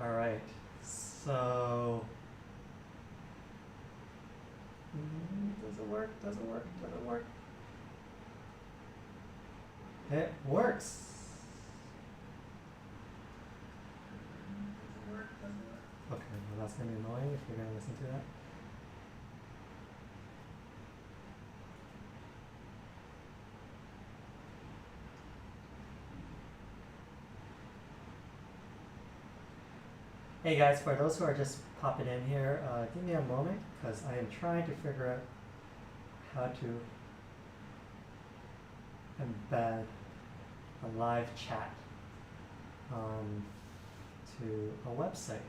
All right, so does it work? Does it work? Does it work? It works. Okay, well that's gonna be annoying if you're gonna listen to that. Hey guys, for those who are just popping in here, give me a moment because I am trying to figure out how to embed a live chat to a website.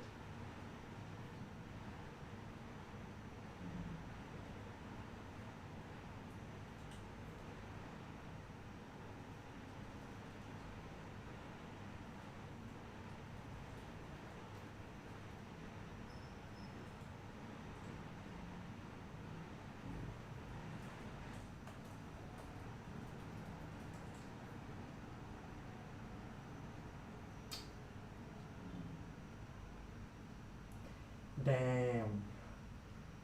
Damn.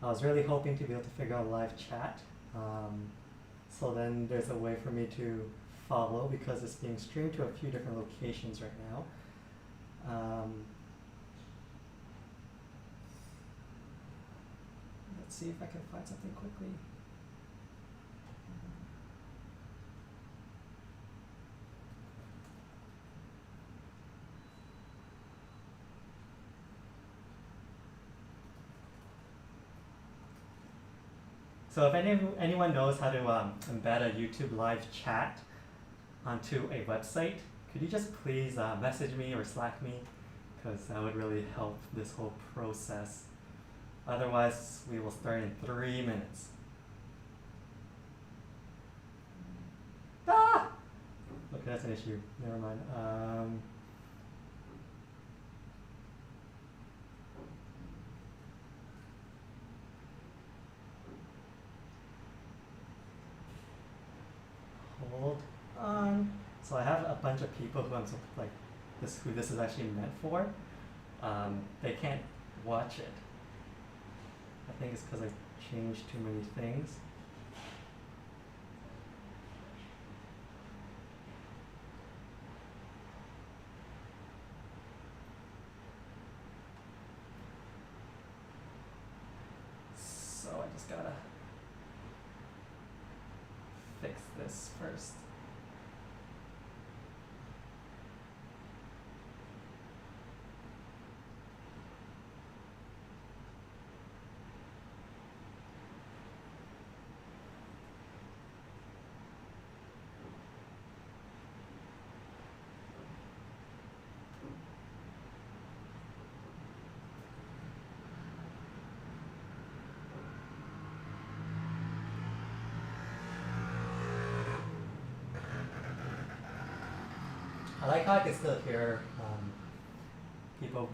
I was really hoping to be able to figure out live chat. So then there's a way for me to follow because it's being streamed to a few different locations right now. Let's see if I can find something quickly. So if anyone knows how to embed a YouTube live chat onto a website, could you just please message me or Slack me? Because that would really help this whole process. Otherwise, we will start in 3 minutes. Ah! Okay, that's an issue. Never mind. Hold on. So I have a bunch of people who who this is actually meant for. They can't watch it. I think it's because I changed too many things. So I just gotta fix this first. I like how I can still hear people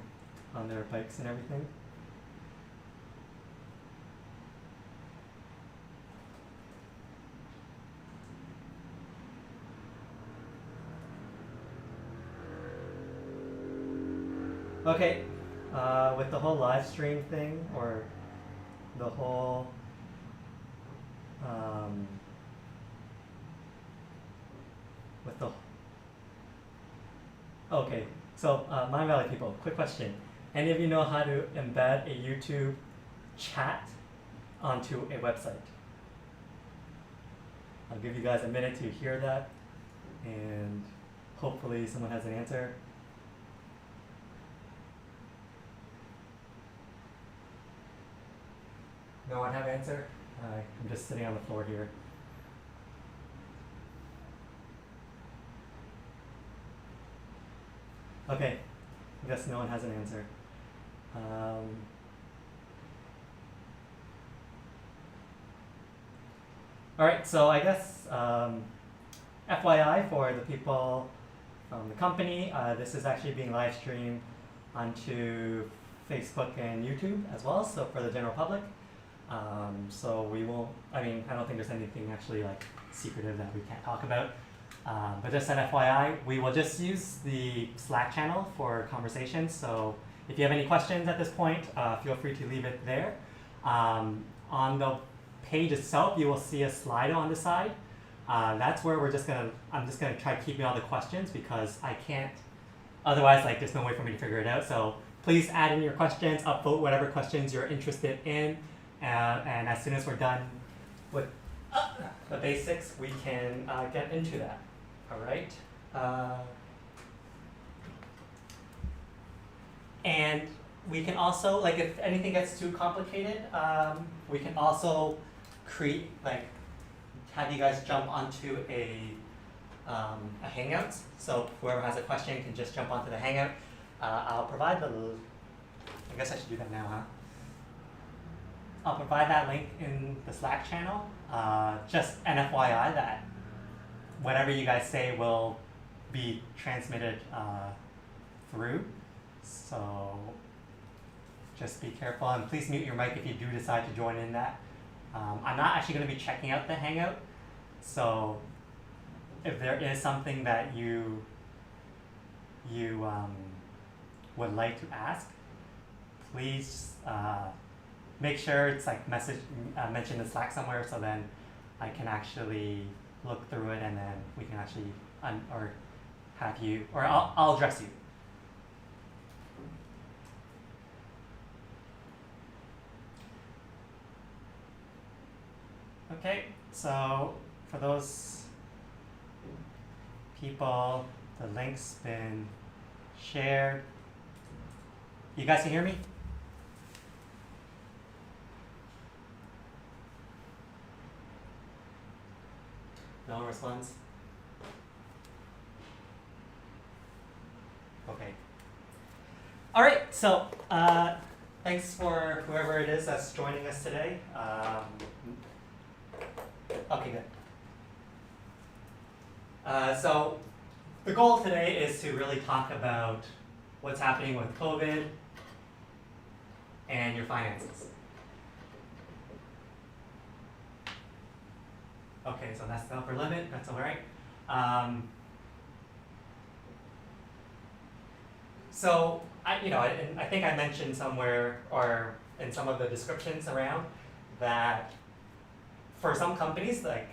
on their bikes and everything. Okay, with the whole live stream thing, or the whole with the okay, so Mind Valley people, quick question. Any of you know how to embed a YouTube chat onto a website? I'll give you guys a minute to hear that, and hopefully someone has an answer. No one have an answer? I'm just sitting on the floor here. Okay, I guess no one has an answer. All right, so I guess FYI for the people from the company, this is actually being live streamed onto Facebook and YouTube as well, so for the general public. So we won't, I don't think there's anything actually like secretive that we can't talk about. But just an FYI, we will just use the Slack channel for conversations. So if you have any questions at this point, feel free to leave it there. On the page itself, you will see a Slido on the side. That's where I'm just gonna try keeping all the questions because I can't, otherwise like there's no way for me to figure it out. So please add in your questions, upvote whatever questions you're interested in, and as soon as we're done with the basics, we can get into that. All right. And we can also, like, if anything gets too complicated, we can also create, like, have you guys jump onto a Hangout. So whoever has a question can just jump onto the Hangout. I'll provide I guess I should do that now, huh? I'll provide that link in the Slack channel. Just an FYI that whatever you guys say will be transmitted through. So just be careful and please mute your mic if you do decide to join in that. I'm not actually going to be checking out the Hangout. So if there is something that you would like to ask, please make sure it's like mentioned in Slack somewhere, so then I can actually look through it and then we can actually or have you, or I'll address you. Okay, so for those people, the link's been shared. You guys can hear me? No response? Okay. All right, so thanks for whoever it is that's joining us today. Okay, good. So the goal today is to really talk about what's happening with COVID and your finances. Okay, so that's the upper limit, that's all right. So I think I mentioned somewhere or in some of the descriptions around that for some companies, like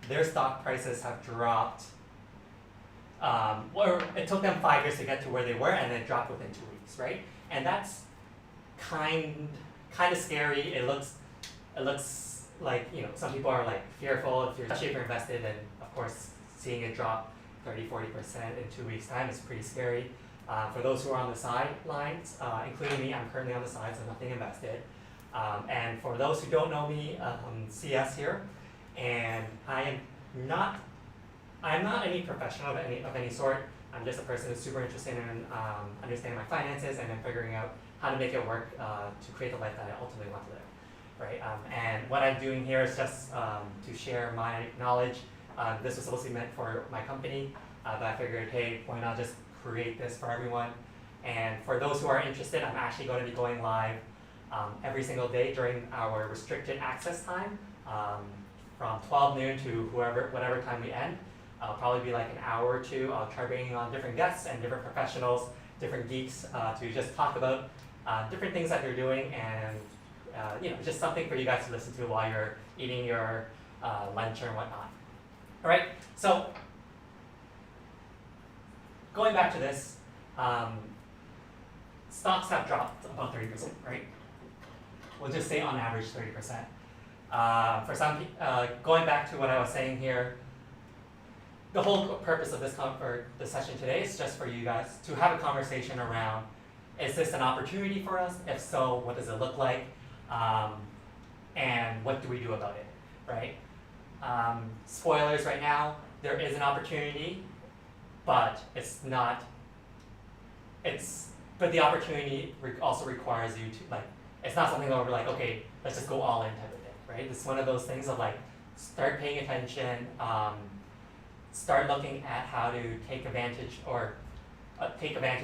their stock prices have dropped, or it took them 5 years to get to where they were, and then dropped within 2 weeks, right? And that's kind of scary. It looks like some people are like fearful, especially if you're invested, and of course seeing it drop 30-40% in 2 weeks' time is pretty scary. For those who are on the sidelines, including me, I'm currently on the side, so nothing invested. And for those who don't know me, CS here, and I'm not any professional of any sort. I'm just a person who's super interested in understanding my finances and then figuring out how to make it work to create the life that I ultimately want to live, right? And what I'm doing here is just to share my knowledge. This was supposed to be meant for my company, but I figured, hey, why not just create this for everyone? And for those who are interested, I'm actually going to be going live every single day during our restricted access time, from 12 noon to whatever time we end. I'll probably be like an hour or two. I'll try bringing on different guests and different professionals, different geeks to just talk about different things that they're doing, and just something for you guys to listen to while you're eating your lunch or whatnot. All right, so going back to this, stocks have dropped about 30%, right? We'll just say on average 30%. For some, going back to what I was saying here, the whole purpose of this session today is just for you guys to have a conversation around, is this an opportunity for us? If so, what does it look like? And what do we do about it, right? Spoilers right now, there is an opportunity, but but the opportunity also requires you to, it's not something that we're like, okay, let's just go all in type of thing, right? It's one of those things of start paying attention, start looking at how to take advantage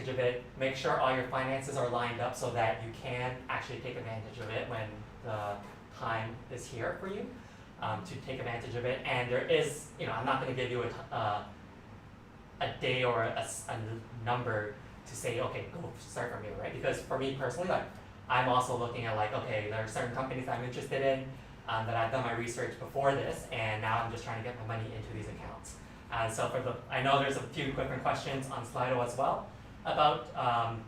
of it, make sure all your finances are lined up so that you can actually take advantage of it when the time is here for you to take advantage of it. And there is, I'm not going to give you a day or a number to say, okay, go start from here, right? Because for me personally, like, I'm also looking at like, okay, there are certain companies I'm interested in that I've done my research before this, and now I'm just trying to get my money into these accounts. So I know there's a few different questions on Slido as well about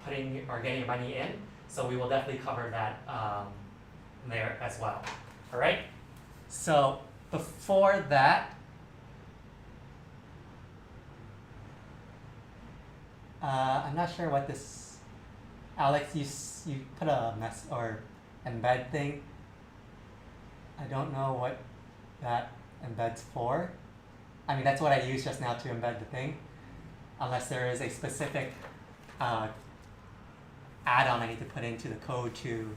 putting or getting your money in, so we will definitely cover that there as well. All right. So before that, I'm not sure what this, Alex, you put a mess or embed thing. I don't know what that embeds for. I mean, that's what I used just now to embed the thing, unless there is a specific add-on I need to put into the code to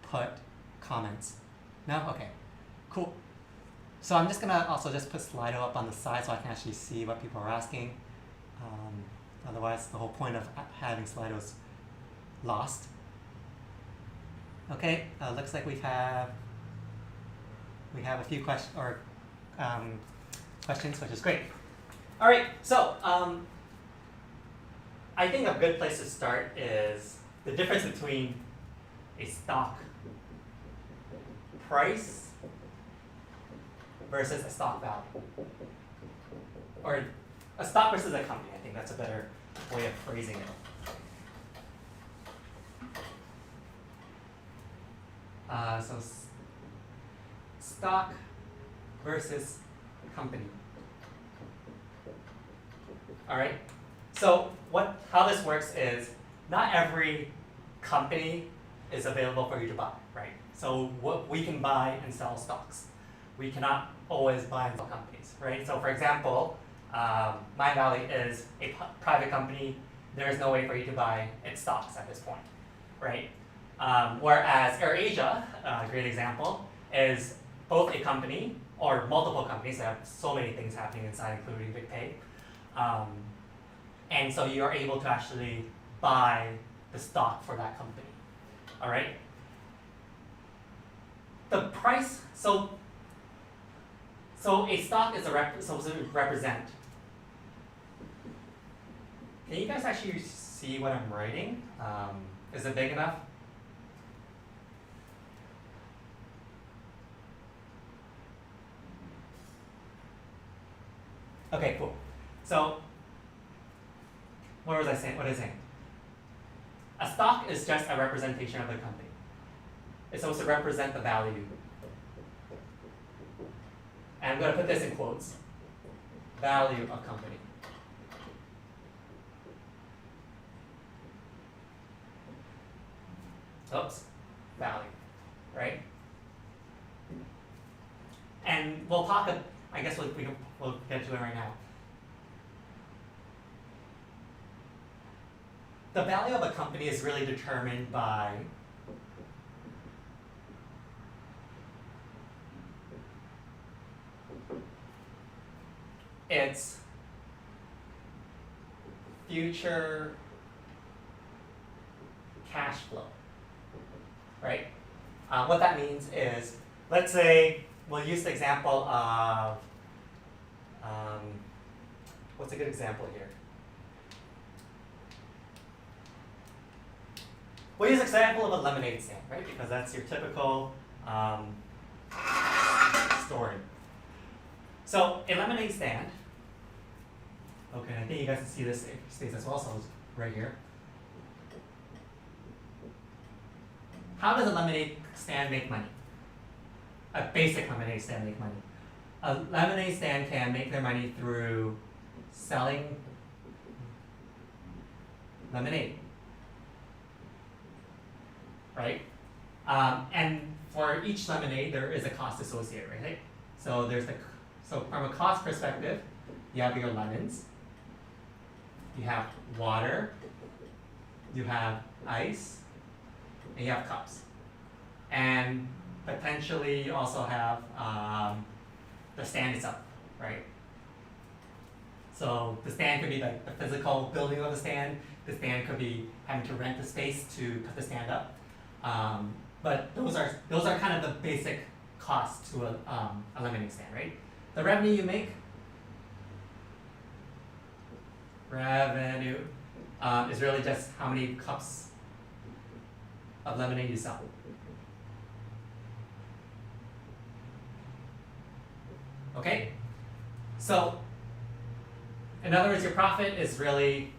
put comments. No? Okay, cool. So I'm just gonna also just put Slido up on the side so I can actually see what people are asking. Otherwise, the whole point of having Slido is lost. Okay, looks like we have a few questions questions, which is great. All right, so I think a good place to start is the difference between a stock price versus a stock value, or a stock versus a company. I think that's a better way of phrasing it. So stock versus company. All right. So how this works is not every company is available for you to buy, right? So we can buy and sell stocks. We cannot always buy and sell companies, right? So for example, Mind Valley is a private company. There is no way for you to buy its stocks at this point, right? Whereas AirAsia, a great example, is both a company or multiple companies that have so many things happening inside, including Big Pay. And so you are able to actually buy the stock for that company. All right. The price. So a stock is supposed to represent. Can you guys actually see what I'm writing? Is it big enough? Okay, cool. So, what was I saying? What is it saying? A stock is just a representation of the company. It's supposed to represent the value. And I'm going to put this in quotes. Value of company. Oops. Value. Right? And we'll talk, I guess we'll get to it right now. The value of a company is really determined by its future cash flow, right? What that means is, let's say we'll use the example of, what's a good example here? We'll use an example of a lemonade stand, right? Because that's your typical story. So a lemonade stand, okay, I think you guys can see this space as well, so it's right here. How does a lemonade stand make money? A basic lemonade stand make money. A lemonade stand can make their money through selling lemonade, right? And for each lemonade, there is a cost associated, right? So so from a cost perspective, you have your lemons, you have water, you have ice, and you have cups. And potentially you also have the stand itself, right? So the stand could be like the physical building of the stand. The stand could be having to rent the space to put the stand up. But those are kind of the basic costs to a lemonade stand, right? The revenue you make, is really just how many cups of lemonade you sell. Okay? So, in other words, your profit is really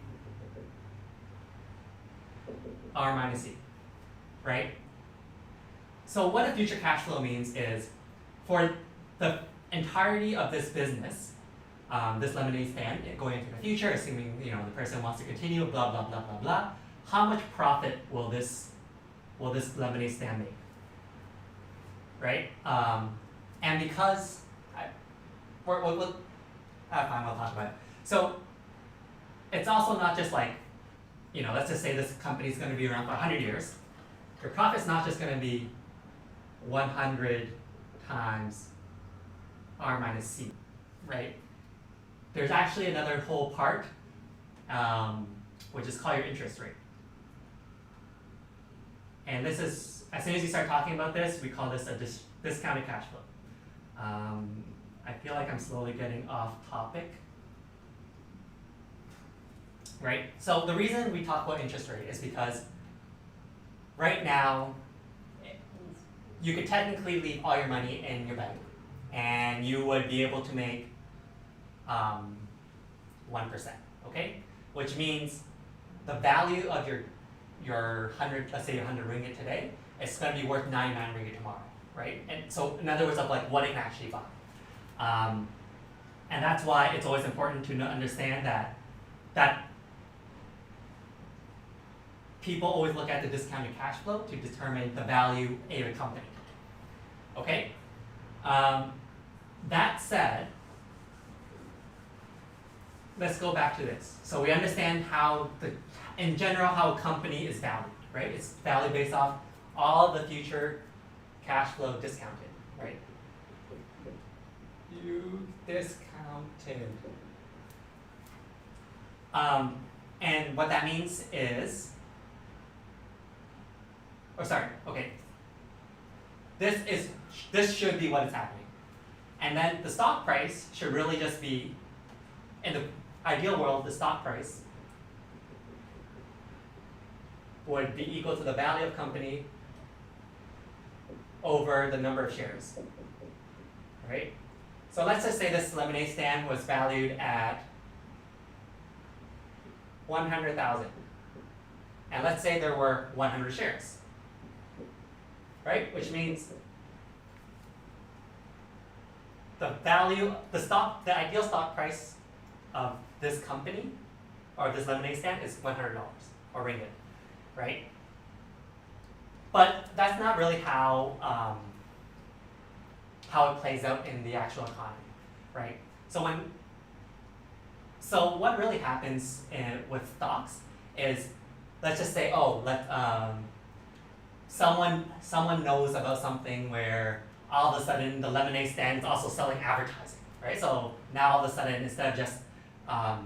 R minus C, right? So what a future cash flow means is for the entirety of this business, this lemonade stand going into the future, assuming the person wants to continue, blah blah blah blah blah. How much profit will this lemonade stand make? Right? And because fine, we'll talk about it. So it's also not just like, let's just say this company is going to be around for 100 years. Your profit's not just going to be 100 times R minus C, right? There's actually another whole part, which is called your interest rate. And this is, as soon as you start talking about this, we call this a discounted cash flow. I feel like I'm slowly getting off topic. Right? So the reason we talk about interest rate is because right now, you could technically leave all your money in your bank, and you would be able to make 1%, okay? Which means the value of your 100, let's say your 100 ringgit today, it's going to be worth 99 ringgit tomorrow, right? And so in other words of like what it can actually buy. And that's why it's always important to understand that people always look at the discounted cash flow to determine the value of a company. Okay? That said, let's go back to this. So we understand in general, how a company is valued, right? It's valued based off all the future cash flow discounted, right? You discounted. And what that means is, this should be what is happening. And then the stock price should really just be, in the ideal world, the stock price would be equal to the value of company over the number of shares, right? So let's just say this lemonade stand was valued at 100,000. And let's say there were 100 shares, right? Which means the ideal stock price of this company or this lemonade stand is $100 or ringgit, right? But that's not really how it plays out in the actual economy, right? So what really happens with stocks is, let's just say, someone knows about something where all of a sudden the lemonade stand is also selling advertising, right? So now all of a sudden, instead of just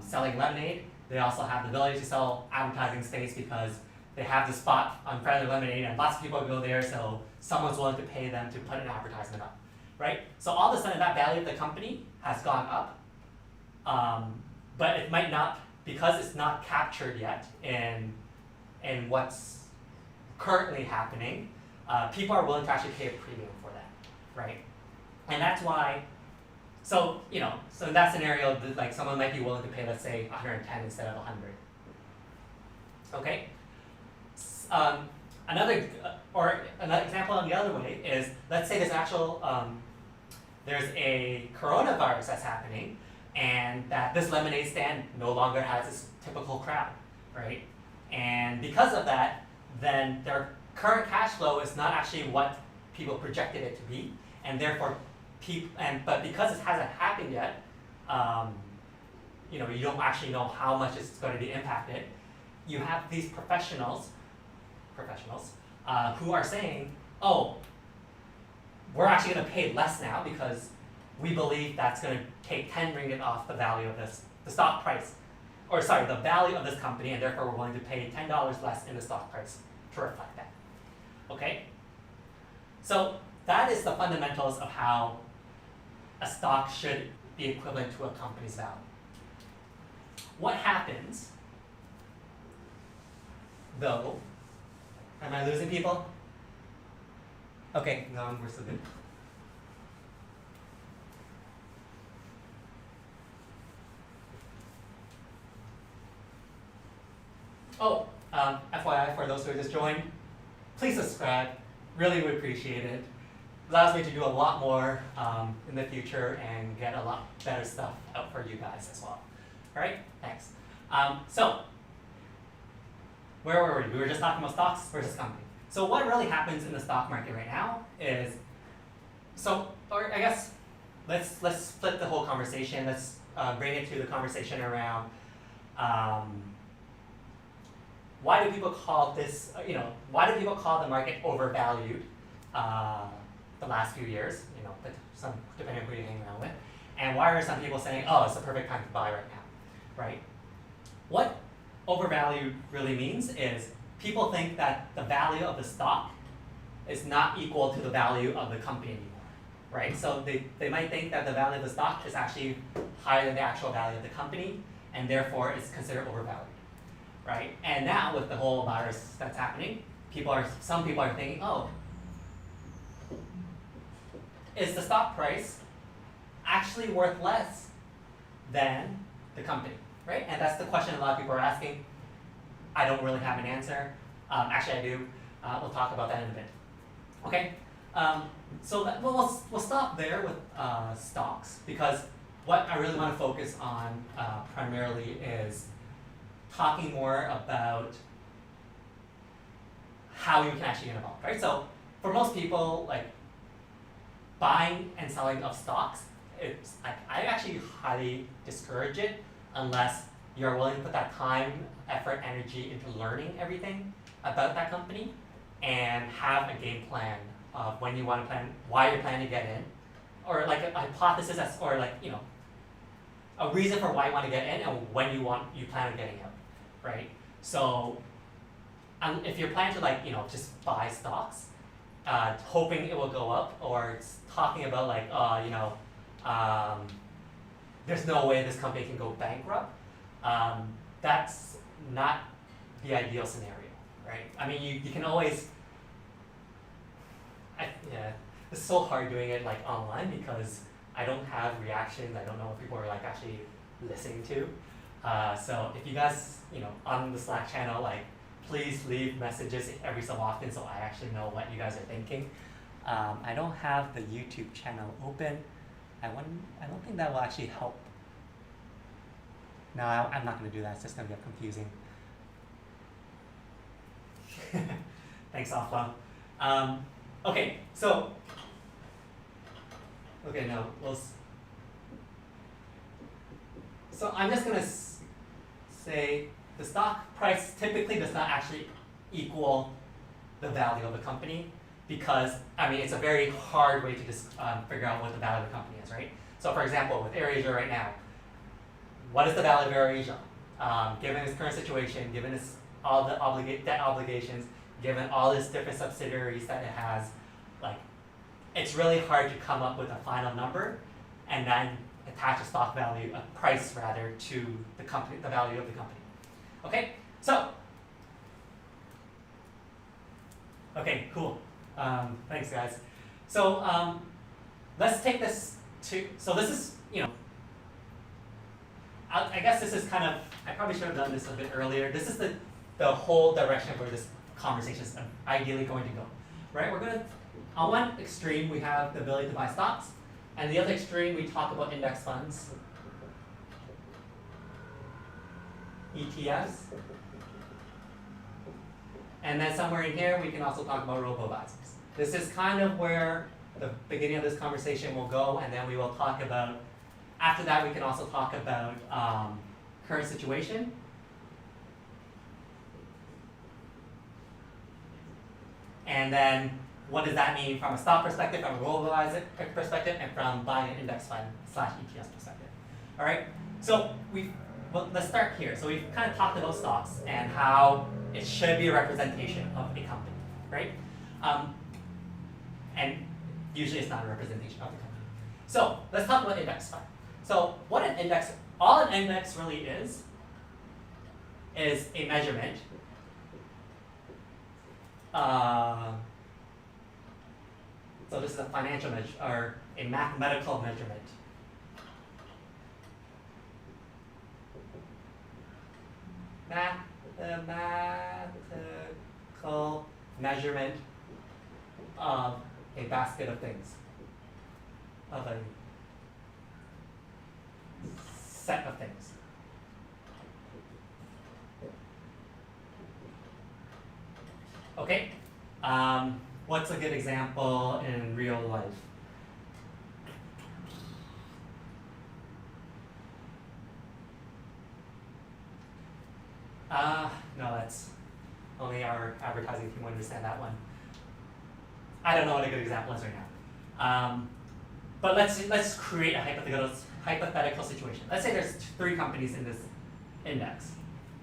selling lemonade, they also have the ability to sell advertising space because they have the spot on front of the lemonade and lots of people go there, so someone's willing to pay them to put an advertisement up, right? So all of a sudden that value of the company has gone up, but it might not, because it's not captured yet in what's currently happening, people are willing to actually pay a premium for that, right? And that's why, so in that scenario, like someone might be willing to pay, let's say, 110 instead of 100. Okay? Another example on the other way is, let's say there's a coronavirus that's happening, and that this lemonade stand no longer has its typical crowd, right? And because of that, then their current cash flow is not actually what people projected it to be, and therefore, but because it hasn't happened yet, you don't actually know how much it's going to be impacted. You have these professionals who are saying, oh, we're actually going to pay less now because we believe that's going to take 10 ringgit off the value of the stock price, the value of this company, and therefore we're willing to pay $10 less in the stock price to reflect that. Okay? So that is the fundamentals of how a stock should be equivalent to a company's value. What happens though, am I losing people? Okay, no, we're still good. Oh, FYI, for those who just joined, please subscribe. Really would appreciate it. Allows me to do a lot more in the future and get a lot better stuff out for you guys as well. All right, thanks. So, where were we? We were just talking about stocks versus company. So what really happens in the stock market right now is, or I guess, let's flip the whole conversation. Let's bring it to the conversation around why do people call this, why do people call the market overvalued the last few years, depending on who you're hanging around with, and why are some people saying, oh, it's the perfect time to buy right now, right? What overvalued really means is people think that the value of the stock is not equal to the value of the company anymore, right? So they might think that the value of the stock is actually higher than the actual value of the company, and therefore it's considered overvalued, right? And now with the whole virus that's happening, some people are thinking, oh, is the stock price actually worth less than the company, right? And that's the question a lot of people are asking. I don't really have an answer. Actually, I do. We'll talk about that in a bit. Okay. We'll stop there with stocks, because what I really want to focus on primarily is talking more about how you can actually get involved, right? So for most people, like buying and selling of stocks, I actually highly discourage it unless you're willing to put that time, effort, energy into learning everything about that company and have a game plan of when you want to plan, why you're planning to get in, or like a hypothesis or a reason for why you want to get in and when you plan on getting out, right? So if you're planning to just buy stocks, hoping it will go up, or it's talking about there's no way this company can go bankrupt, that's not the ideal scenario, right? I mean, you can always, it's so hard doing it online because I don't have reactions. I don't know what people are actually listening to. So if you guys, on the Slack channel, please leave messages every so often so I actually know what you guys are thinking. I don't have the YouTube channel open. I don't think that will actually help. No, I'm not going to do that. It's just going to get confusing. Thanks, Afla. Okay, so I'm just going to say the stock price typically does not actually equal the value of the company, because it's a very hard way to just figure out what the value of the company is, right? So for example, with AirAsia right now, what is the value of AirAsia? Given its current situation, given all the debt obligations, given all its different subsidiaries that it has, it's really hard to come up with a final number and then attach a stock value, a price rather, to the company, the value of the company. Okay, so, okay, cool. Thanks, guys. So let's take this to, so this is, I guess this is kind of, I probably should have done this a bit earlier. This is the whole direction where this conversation is ideally going to go, right? We're going to, on one extreme, we have the ability to buy stocks, and the other extreme, we talk about index funds, ETFs, and then somewhere in here, we can also talk about robo-advisors. This is kind of where the beginning of this conversation will go, and then we will talk about, after that, we can also talk about current situation. And then what does that mean from a stock perspective, from a robo-advisor perspective, and from buying an index fund / ETF perspective. All right, so let's start here. So we've kind of talked about stocks and how it should be a representation of a company, right? And usually it's not a representation of the company. So let's talk about index fund. So what all an index really is a measurement So this is a financial measure, or a mathematical measurement. Mathematical measurement of a basket of things, of a set of things. Okay, what's a good example in real life? No, that's only our advertising team will understand that one. I don't know what a good example is right now. But let's create a hypothetical situation. Let's say there's 3 companies in this index.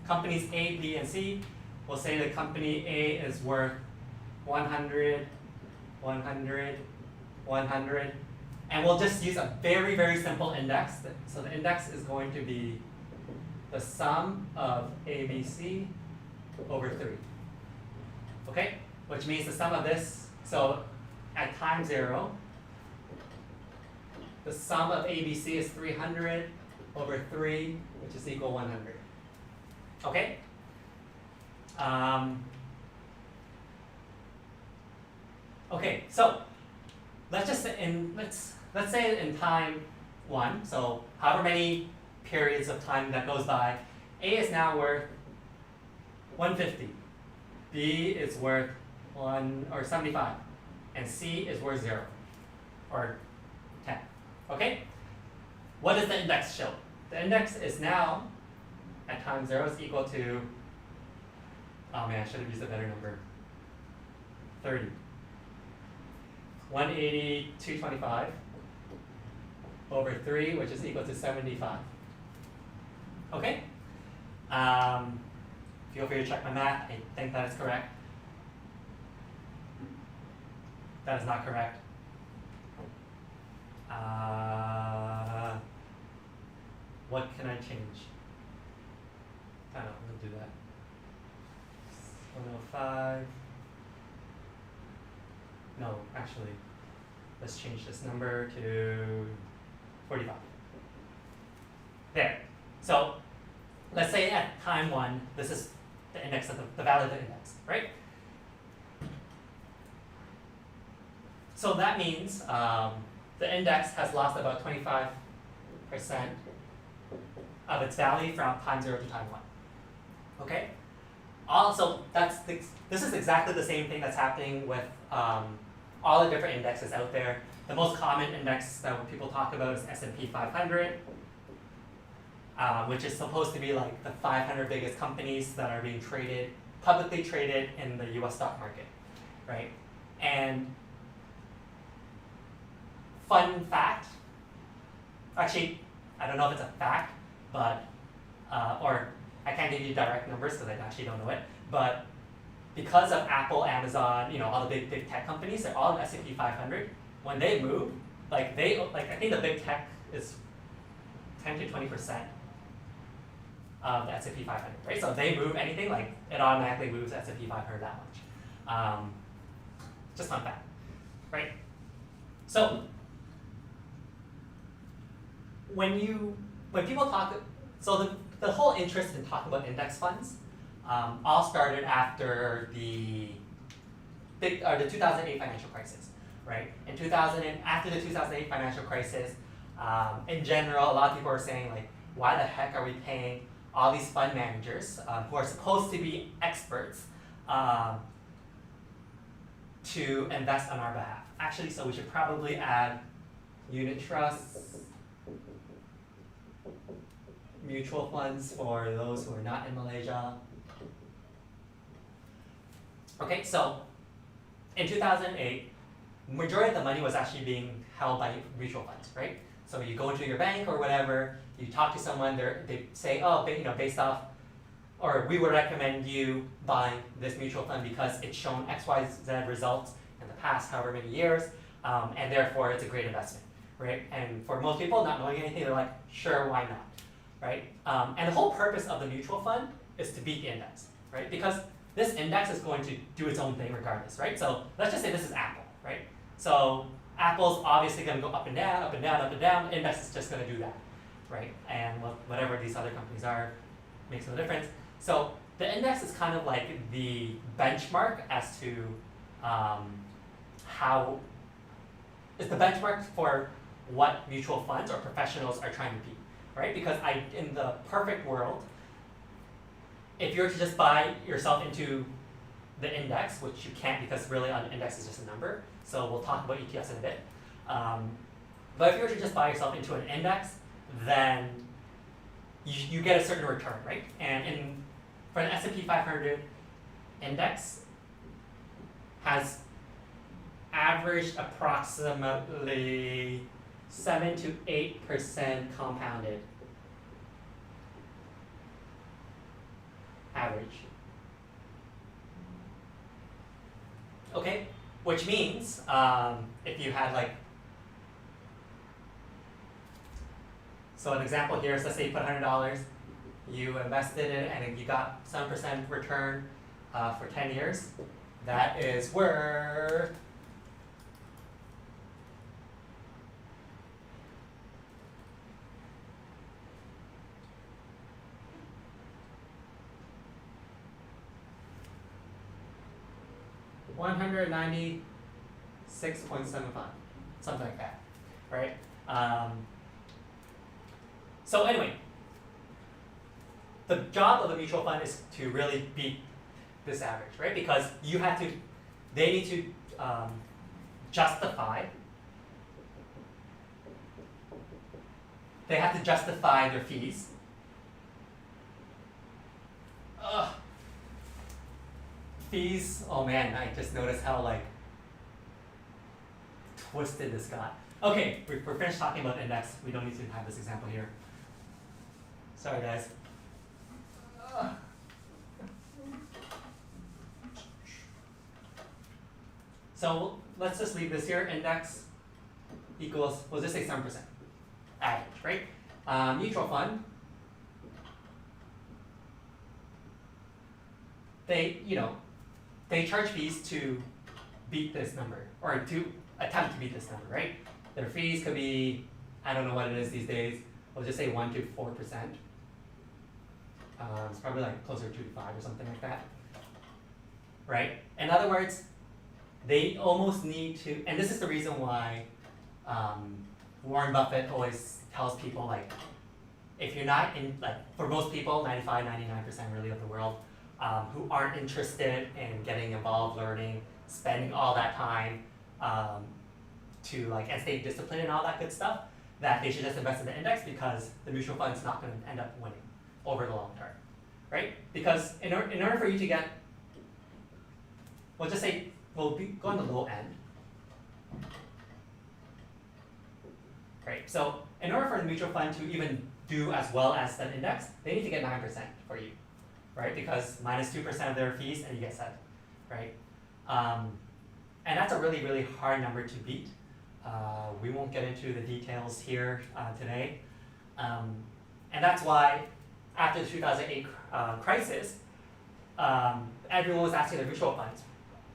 Companies A, B, and C. We'll say that company A is worth 100, 100, 100. And we'll just use a very, very simple index. So the index is going to be the sum of ABC over 3. Okay? Which means the sum of this, so at time 0, the sum of ABC is 300 over 3, which is equal 100. Okay? Okay, so let's say in time 1, so however many periods of time that goes by, A is now worth 150, B is worth 75, and C is worth 0 or 10. Okay? What does the index show? The index is now at time 0 is equal to, oh man, I should have used a better number, 30. 180, 225 over 3, which is equal to 75. Okay? Feel free to check my math. I think that is correct. That is not correct. What can I change? I don't know, we'll do that. 105. No, actually, let's change this number to 45. There. So let's say at time 1, this is the index of the value of the index, right? So that means the index has lost about 25% of its value from time 0 to time 1. Okay? Also, this is exactly the same thing that's happening with all the different indexes out there. The most common index that people talk about is S&P 500, which is supposed to be like the 500 biggest companies that are being traded, publicly traded in the US stock market, right? And fun fact, actually, I don't know if it's a fact, but, or I can't give you direct numbers because I actually don't know it, but because of Apple, Amazon, all the big tech companies, they're all in S&P 500. When they move, I think the big tech is 10 to 20% of the S&P 500, right? So if they move anything, it automatically moves S&P 500 that much. Just fun fact, right? So when people talk, so the whole interest in talking about index funds all started after the 2008 financial crisis, right? After the 2008 financial crisis, in general, a lot of people are saying why the heck are we paying all these fund managers who are supposed to be experts to invest on our behalf? Actually, so we should probably add unit trusts, mutual funds for those who are not in Malaysia. Okay, so in 2008, majority of the money was actually being held by mutual funds, right? So you go into your bank or whatever, you talk to someone, they say, oh, based off, or we would recommend you buying this mutual fund because it's shown XYZ results in the past however many years, and therefore it's a great investment, right? And for most people, not knowing anything, they're like, sure, why not, right? And the whole purpose of the mutual fund is to beat the index, right? Because this index is going to do its own thing regardless, right? So let's just say this is Apple, right? So Apple's obviously going to go up and down, up and down, up and down. The index is just going to do that, right? And whatever these other companies are makes no difference. So the index is kind of like the benchmark as to how it's the benchmark for what mutual funds or professionals are trying to be, right? Because in the perfect world, if you were to just buy yourself into the index, which you can't because really an index is just a number, so we'll talk about ETFs in a bit. But if you were to just buy yourself into an index, then you get a certain return, right? And for an S&P 500 index has averaged approximately 7 to 8% compounded average. Okay, which means if you had like, so an example here is, let's say you put $100, you invested in it and you got 7% return for 10 years. That is worth $196.75, something like that, right? So anyway, the job of a mutual fund is to really beat this average, right? Because they need to justify their fees. Fees, oh man, I just noticed how like twisted this got. Okay, we're finished talking about index. We don't need to have this example here. Sorry guys. So let's just leave this here. Index equals, we'll just say 7% average, right? Mutual fund, they charge fees to beat this number, or to attempt to beat this number, right? Their fees could be, I don't know what it is these days, we'll just say 1 to 4%. It's probably like closer to 2 to 5 or something like that, right? In other words, they almost need to, and this is the reason why Warren Buffett always tells people, like, if you're not in, like, for most people, 95, 99% really of the world, who aren't interested in getting involved, learning, spending all that time to like, and stay disciplined and all that good stuff, that they should just invest in the index because the mutual fund is not going to end up winning over the long term, right? Because in order for you to get, we'll just say, we'll go on the low end, right? So in order for the mutual fund to even do as well as the index, they need to get 9% for you, right? Because minus 2% of their fees and you get 7, right? And that's a really, really hard number to beat. We won't get into the details here today. And that's why after the 2008 crisis, everyone was asking their mutual funds,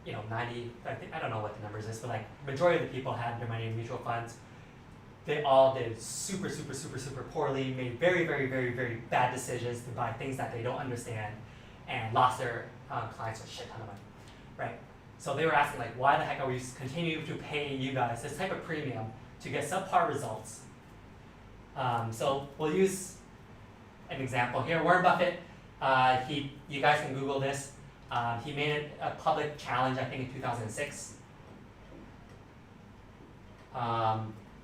90, I don't know what the numbers is, but like majority of the people had their money in mutual funds. They all did super, super, super, super poorly, made very, very, very, very bad decisions to buy things that they don't understand, and lost their clients a shit ton of money, right? So they were asking, like, why the heck are we continuing to pay you guys this type of premium to get subpar results? So we'll use an example here. Warren Buffett, you guys can Google this. He made a public challenge, I think in 2006,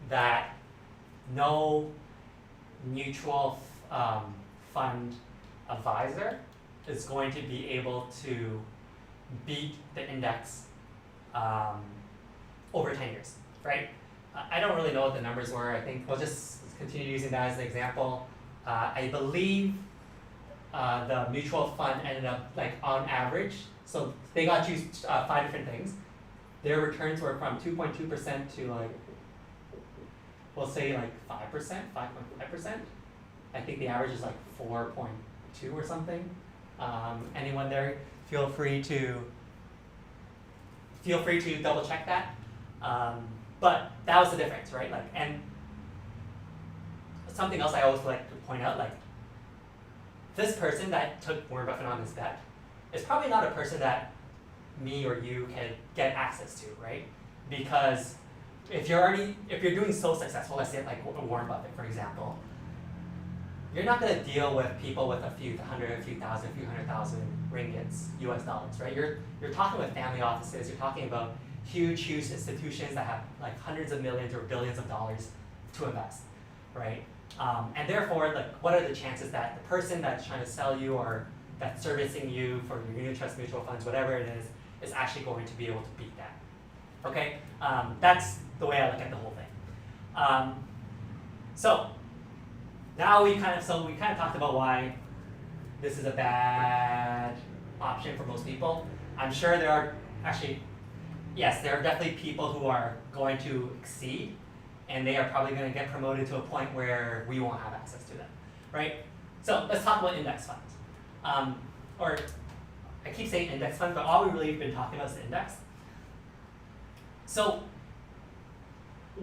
that no mutual fund advisor is going to be able to beat the index over 10 years, right? I don't really know what the numbers were. I think we'll just continue using that as an example. I believe the mutual fund ended up, like, on average, so they got to choose 5 different things. Their returns were from 2.2% to, like, we'll say like 5%, 5.5%. I think the average is like 4.2 or something. Anyone there feel free to double check that. But that was the difference, right? Like, and something else I always like to point out, like, this person that took Warren Buffett on his bet is probably not a person that me or you can get access to, right? Because if you're doing so successful, let's say like Warren Buffett, for example, you're not going to deal with people with a few hundred, a few thousand, a few 100,000 ringgits, US dollars, right? You're talking with family offices, you're talking about huge institutions that have like hundreds of millions or billions of dollars to invest, right? And therefore, like, what are the chances that the person that's trying to sell you or that's servicing you for your unit trust mutual funds, whatever it is actually going to be able to beat that? Okay, that's the way I look at the whole thing. So now we kind of talked about why this is a bad option for most people. I'm sure there are there are definitely people who are going to exceed, and they are probably going to get promoted to a point where we won't have access to them, right? So let's talk about index funds. Or I keep saying index funds, but all we really have been talking about is the index. So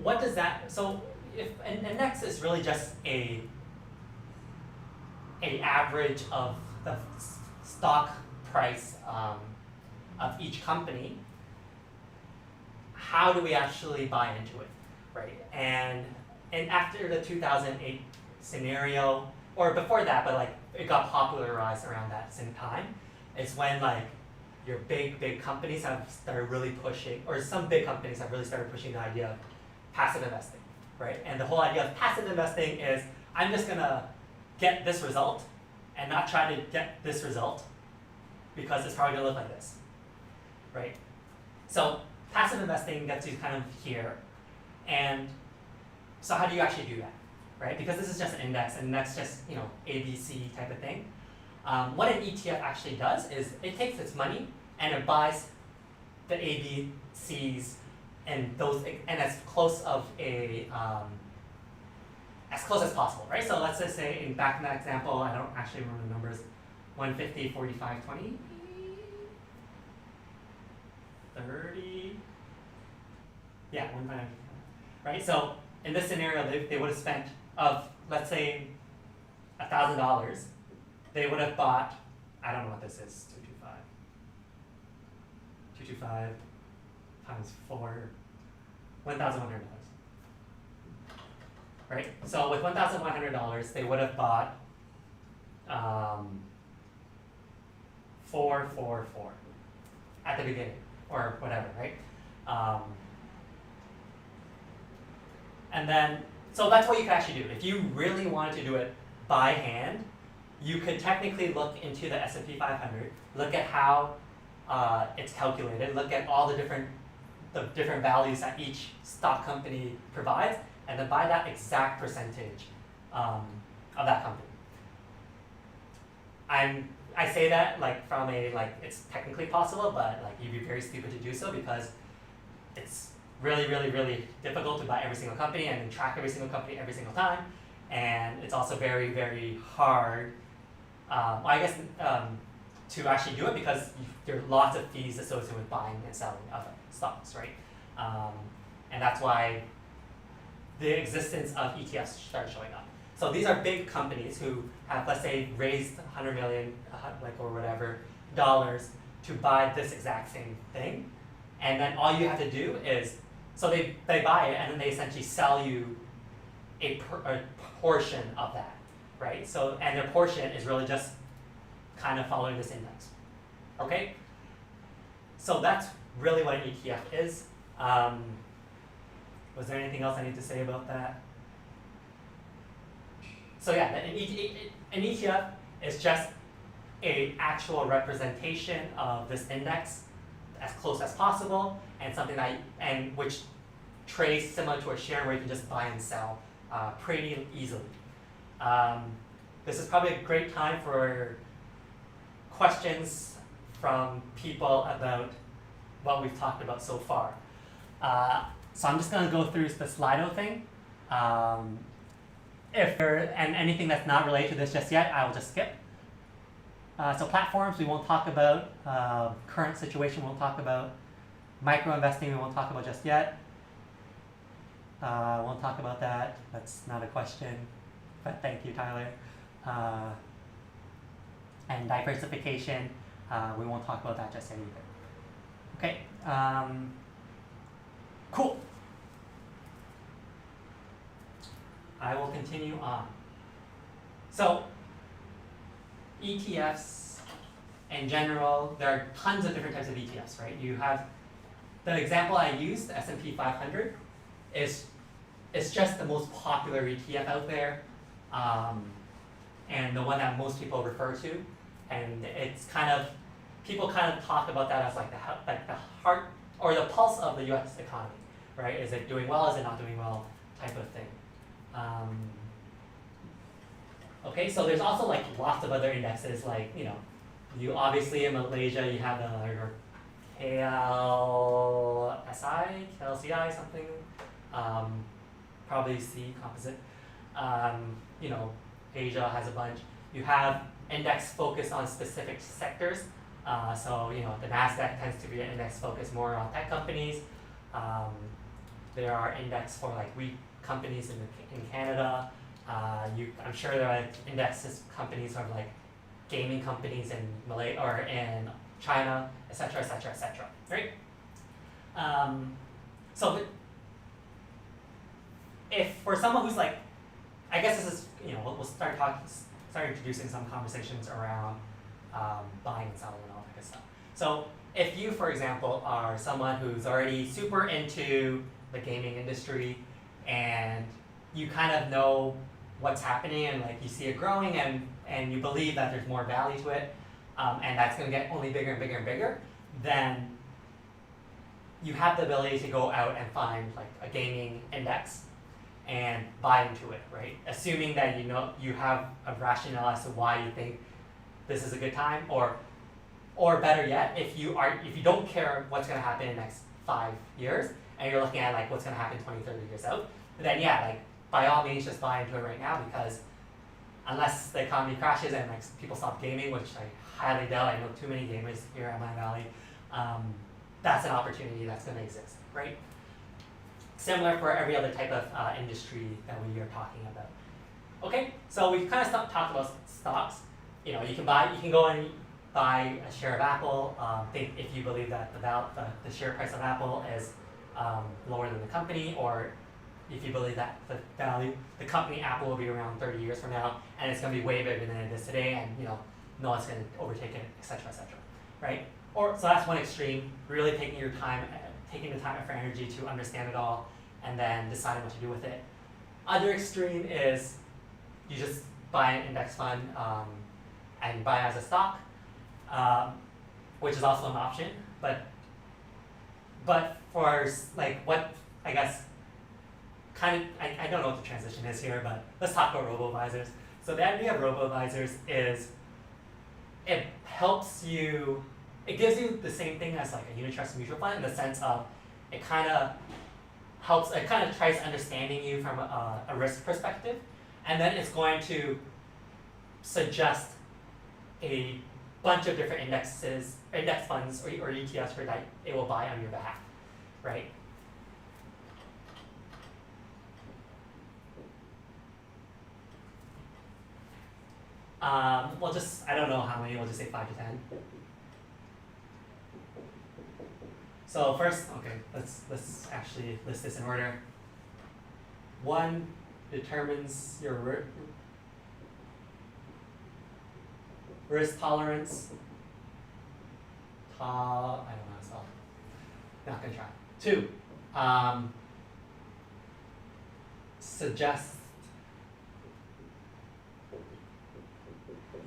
what does that, so if an index is really just a average of the stock price of each company, how do we actually buy into it, right? And after the 2008 scenario, or before that, but like it got popularized around that same time, it's when like your big companies have started really pushing, or some big companies have really started pushing the idea of passive investing, right? And the whole idea of passive investing is, I'm just gonna get this result and not try to get this result because it's probably gonna look like this, right? So passive investing gets you kind of here. And so how do you actually do that, right? Because this is just an index, and that's just, ABC type of thing. What an ETF actually does is it takes its money and it buys the ABCs and as close as possible, right? So let's just say back in that example, I don't actually remember the numbers, 150, 45, 20, 30, yeah, 150, right? So in this scenario, they would have spent let's say $1,000, they would have bought, I don't know what this is, 225 times 4, $1,100. Right? So with $1,100, they would have bought 444 at the beginning, or whatever, right? And then, so that's what you can actually do. If you really wanted to do it by hand, you could technically look into the S&P 500, look at how it's calculated, look at all the different values that each stock company provides, and then buy that exact percentage of that company. I say that like from it's technically possible, but like you'd be very stupid to do so because it's really, really, really difficult to buy every single company and then track every single company every single time, and it's also very, very hard. To actually do it because there are lots of fees associated with buying and selling other stocks, right? And that's why the existence of ETFs started showing up. So these are big companies who have, let's say, raised 100 million, or whatever, dollars to buy this exact same thing. And then all you have to do is, so they buy it and then they essentially sell you a portion of that, right? So, and their portion is really just kind of following this index, okay? So that's really what an ETF is. Was there anything else I need to say about that? So yeah, an ETF is just an actual representation of this index as close as possible, and something which trades similar to a share where you can just buy and sell pretty easily. This is probably a great time for questions from people about what we've talked about so far. So I'm just going to go through the Slido thing. And anything that's not related to this just yet, I will just skip. So platforms we won't talk about. Current situation we won't talk about. Micro investing we won't talk about just yet. Won't talk about that. That's not a question, but thank you, Tyler. And diversification, we won't talk about that just yet either. Okay, cool. I will continue on. So, ETFs in general, there are tons of different types of ETFs, right? You have the example I used, the S&P 500, is just the most popular ETF out there, and the one that most people refer to, and it's kind of people kind of talk about that as like the heart or the pulse of the U.S. economy, right? Is it doing well? Is it not doing well? Type of thing. Okay, so there's also like lots of other indexes, like you obviously in Malaysia you have the KLCI something, probably C composite. Asia has a bunch. You have index focused on specific sectors. So the Nasdaq tends to be an index focused more on tech companies. There are index for like wheat companies in Canada. I'm sure there are indexes companies of like gaming companies in Malaysia or in China, etc., etc., etc. Right? So if for someone who's like, I guess this is we'll start introducing some conversations around buying and selling and all that good stuff. So if you, for example, are someone who's already super into the gaming industry and you kind of know what's happening and like you see it growing and you believe that there's more value to it, and that's going to get only bigger and bigger and bigger, then you have the ability to go out and find like a gaming index and buy into it, right? Assuming that you have a rationale as to why you think this is a good time, or better yet, if you don't care what's going to happen in the next 5 years and you're looking at like what's going to happen 20, 30 years out, then yeah, like by all means just buy into it right now, because unless the economy crashes and like people stop gaming, which I highly doubt, I know too many gamers here at my valley, that's an opportunity that's going to exist, right? Similar for every other type of industry that we are talking about. Okay, so we've kind of talked about stocks. You can go and buy a share of Apple. If you believe that the share price of Apple is lower than the company, or if you believe that the company Apple will be around 30 years from now, and it's going to be way bigger than it is today, and no one's going to overtake it, etc., etc. Right? So that's one extreme. Really taking the time and energy to understand it all, and then deciding what to do with it. Other extreme is you just buy an index fund and buy as a stock, which is also an option. But for like what I guess I don't know what the transition is here, but let's talk about robo-advisors. So the idea of robo-advisors is it gives you the same thing as like a unit trust mutual fund, in the sense of it kind of tries understanding you from a risk perspective, and then it's going to suggest a bunch of different index funds or ETFs that it will buy on your behalf, right? I don't know how many, we'll just say 5 to 10. So first, okay, let's actually list this in order. 1 determines your risk tolerance. I don't know how to spell. Not gonna try. 2, suggest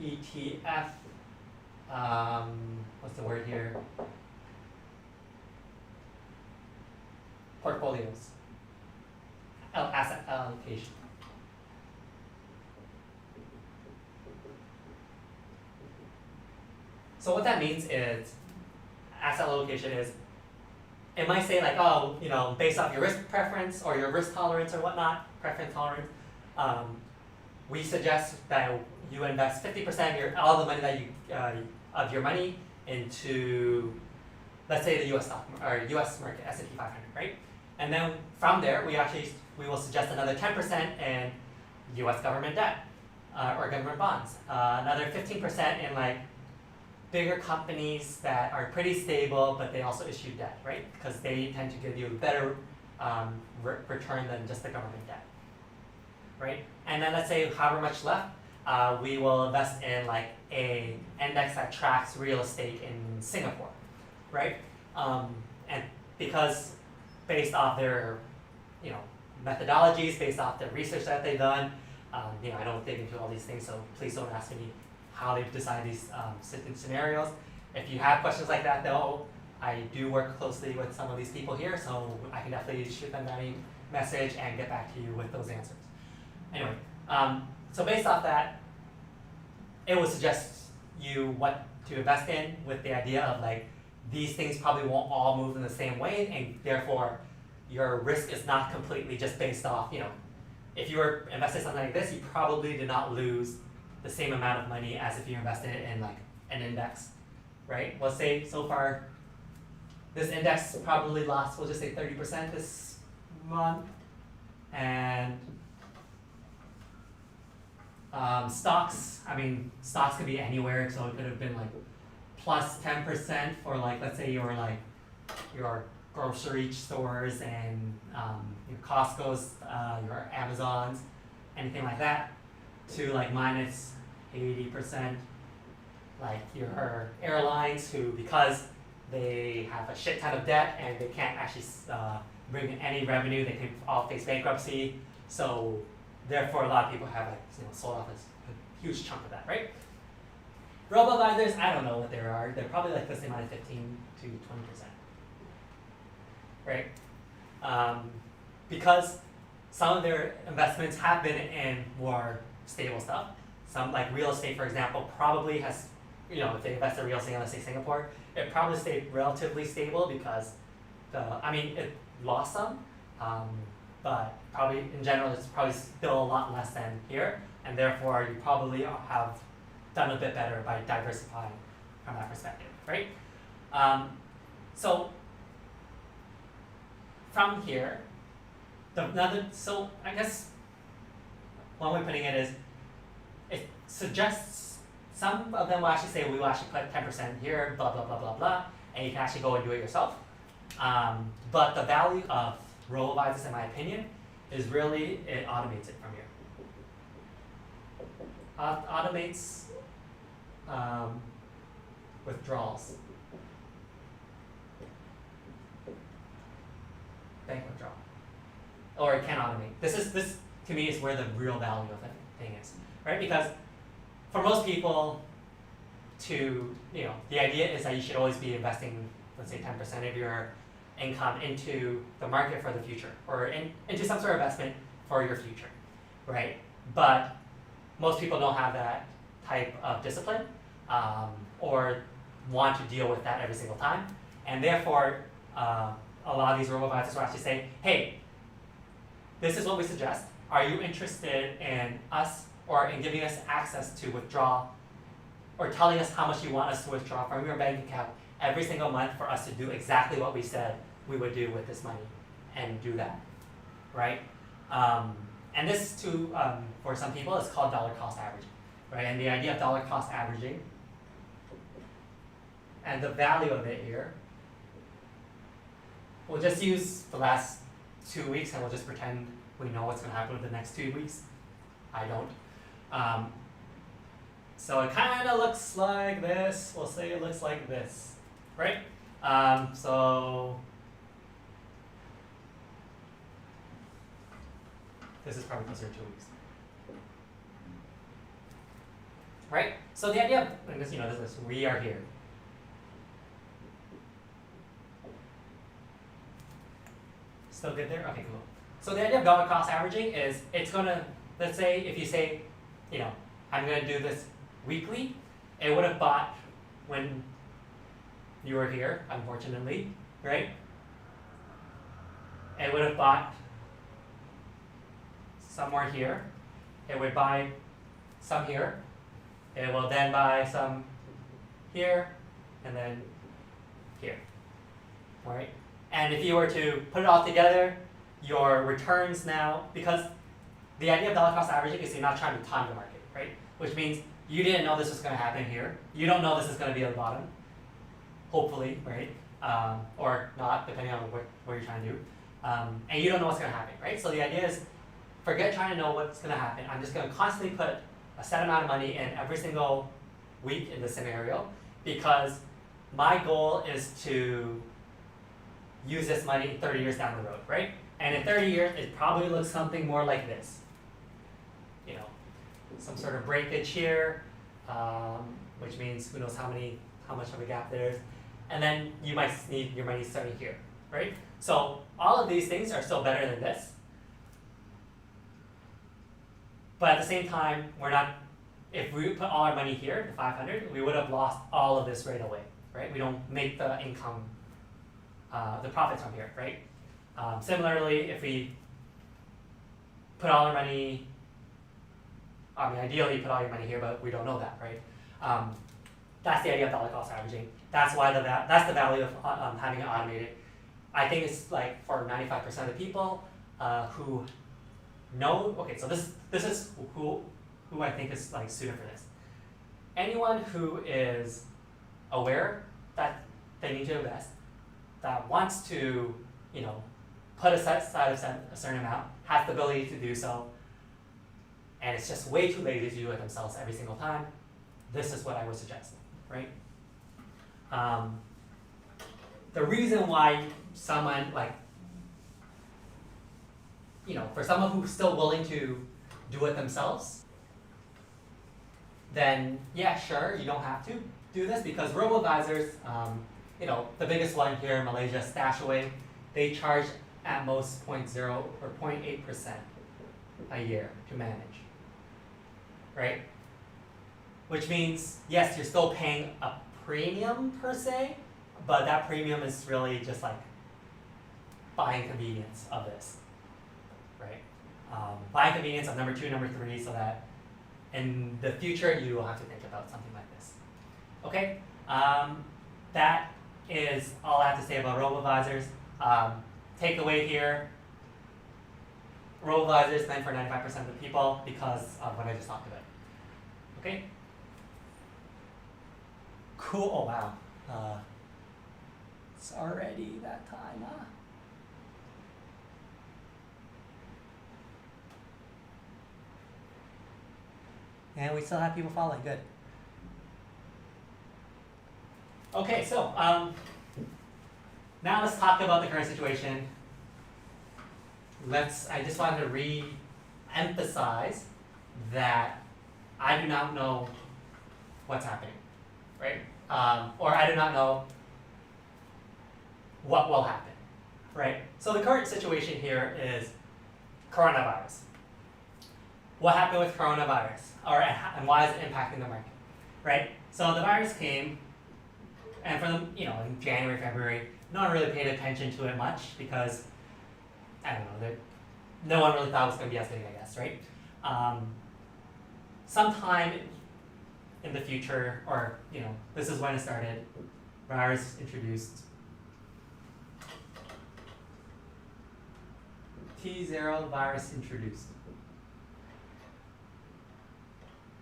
ETF. What's the word here? Portfolios. Asset allocation. So what that means is, asset allocation is, it might say like, oh, based off your risk preference or your risk tolerance or whatnot, preference tolerance, we suggest that you invest 50% of all the money that you of your money into, let's say, the U.S. stock or U.S. market, S&P 500, right? And then from there, we will suggest another 10% in U.S. government debt or government bonds, another 15% in like bigger companies that are pretty stable, but they also issue debt, right? Because they tend to give you a better return than just the government debt, right? And then let's say however much left, we will invest in like a index that tracks real estate in Singapore, right? And because based off their, methodologies, based off the research that they've done, I don't dig into all these things, so please don't ask me how they decide these scenarios. If you have questions like that, though, I do work closely with some of these people here, so I can definitely shoot them a message and get back to you with those answers. Anyway, so based off that, it would suggest you what to invest in with the idea of like, these things probably won't all move in the same way, and therefore your risk is not completely just based off, if you were invested in something like this, you probably did not lose the same amount of money as if you invested in like an index, right? Let's say so far, this index probably lost, we'll just say 30% this month, and stocks could be anywhere, so it could have been like plus 10% for like, let's say your grocery stores and your Costco's, your Amazons, anything like that, to like minus 80%, like your airlines who, because they have a shit ton of debt and they can't actually bring in any revenue, they can all face bankruptcy, so therefore a lot of people have like, sold off a huge chunk of that, right? Robo-advisors, I don't know what they are. They're probably like, let's say, minus 15 to 20%, right? Because some of their investments have been in more stable stuff. Some, like real estate, for example, probably has, if they invest in real estate in, let's say, Singapore, it probably stayed relatively stable because it lost some, but probably in general, it's probably still a lot less than here, and therefore you probably have done a bit better by diversifying from that perspective, right? So from here, so I guess one way of putting it is, it suggests some of them will actually say we will actually put 10% here, blah, blah, blah, blah, blah, and you can actually go and do it yourself. But the value of robo-advisors, in my opinion, is really it automates it from here. Automates withdrawals, bank withdrawal, or it can automate. This to me is where the real value of the thing is, right? Because for most people, the idea is that you should always be investing, let's say, 10% of your income into the market for the future, or into some sort of investment for your future, right? But most people don't have that type of discipline, or want to deal with that every single time, and therefore a lot of these robo-advisors will actually say, hey, this is what we suggest. Are you interested in us, or in giving us access to withdraw, or telling us how much you want us to withdraw from your bank account every single month for us to do exactly what we said we would do with this money, and do that, right? And this too, for some people, is called dollar cost averaging, right? And the idea of dollar cost averaging, and the value of it here, we'll just use the last 2 weeks, and we'll just pretend we know what's going to happen in the next 2 weeks. I don't. So it kind of looks like this. We'll say it looks like this, right? So this is probably closer to 2 weeks, right? So the idea of this, this is we are here. Still good there? Okay, cool. So the idea of dollar cost averaging is it's gonna, let's say if you say, I'm gonna do this weekly, it would have bought when you were here, unfortunately, right? It would have bought somewhere here. It would buy some here, It will then buy some here and then here. All right. And if you were to put it all together, your returns now, because the idea of dollar cost averaging is you're not trying to time the market, right? Which means you didn't know this was going to happen here. You don't know this is going to be at the bottom, hopefully, right? Or not, depending on what you're trying to do. And you don't know what's going to happen, right? So the idea is, forget trying to know what's going to happen. I'm just going to constantly put a set amount of money in every single week in this scenario, because my goal is to use this money 30 years down the road, right? And in 30 years, it probably looks something more like this. You know, some sort of breakage here, which means who knows how much of a gap there is. And then you might need your money starting here, right? So all of these things are still better than this. But at the same time, we're not, if we put all our money here, the 500, we would have lost all of this right away, right? We don't make the income, the profits from here, right? Similarly, if we put all our money, I mean, ideally put all your money here, but we don't know that, right? That's the idea of dollar cost averaging. That's why that's the value of having it automated. I think it's like for 95% of the people who know. Okay, so this is who I think is like suited for this. Anyone who is aware that they need to invest, that wants to, you know, put aside a certain amount, has the ability to do so, and it's just way too lazy to do it themselves every single time. This is what I would suggest, right? The reason why someone like, you know, for someone who's still willing to do it themselves, then yeah, sure, you don't have to do this, because robo-advisors, you know, the biggest one here in Malaysia, Stashaway, they charge at most 0.0 or 0.8% a year to manage, right? Which means, yes, you're still paying a premium per se, but that premium is really just like buying convenience of this, right? Buying convenience of number 2, number 3, so that in the future you will have to think about something like this. Okay, that is all I have to say about robo-advisors. Takeaway here, robo-advisors meant for 95% of the people because of what I just talked about. Okay? Cool. Oh wow. It's already that time, huh? And we still have people following. Good. Okay, so now let's talk about the current situation. I just wanted to re-emphasize that I do not know what's happening, right? Or I do not know what will happen, right? So the current situation here is coronavirus. What happened with coronavirus, and why is it impacting the market, right? So the virus came, and from in January, February, no one really paid attention to it much because I don't know, no one really thought it was going to be as big, I guess, right? Sometime in the future, or this is when it started, virus introduced. T0 virus introduced.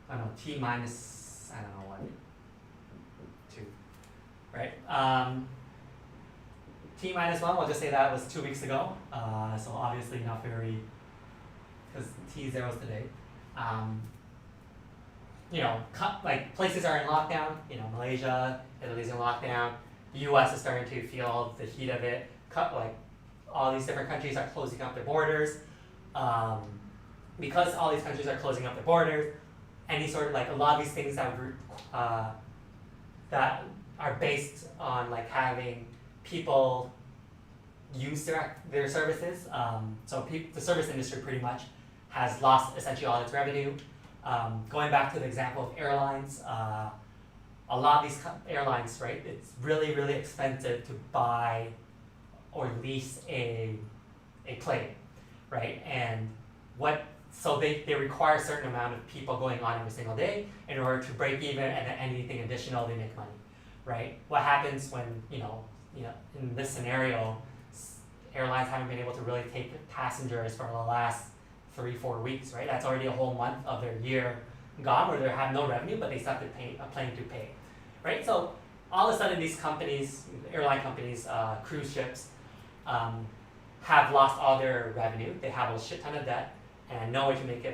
I don't know, T minus, I don't know what, 2, right? T minus 1, we'll just say that was 2 weeks ago. So obviously not very, because T0 is today. Like places are in lockdown, Malaysia, Italy's in lockdown. The US is starting to feel the heat of it. Like all these different countries are closing up their borders. Because all these countries are closing up their borders, any sort of a lot of these things that are based on having people use their services. So the service industry pretty much has lost essentially all its revenue. Going back to the example of airlines, a lot of these airlines, right, it's really, really expensive to buy or lease a plane, right? And what so they require a certain amount of people going on every single day in order to break even, and then anything additional they make money, right? What happens when, in this scenario, airlines haven't been able to really take passengers for the last 3-4 weeks, right? That's already a whole month of their year gone where they have no revenue, but they still have to pay a plane to pay, right? So all of a sudden these companies, airline companies, cruise ships, have lost all their revenue. They have a shit ton of debt and no way to make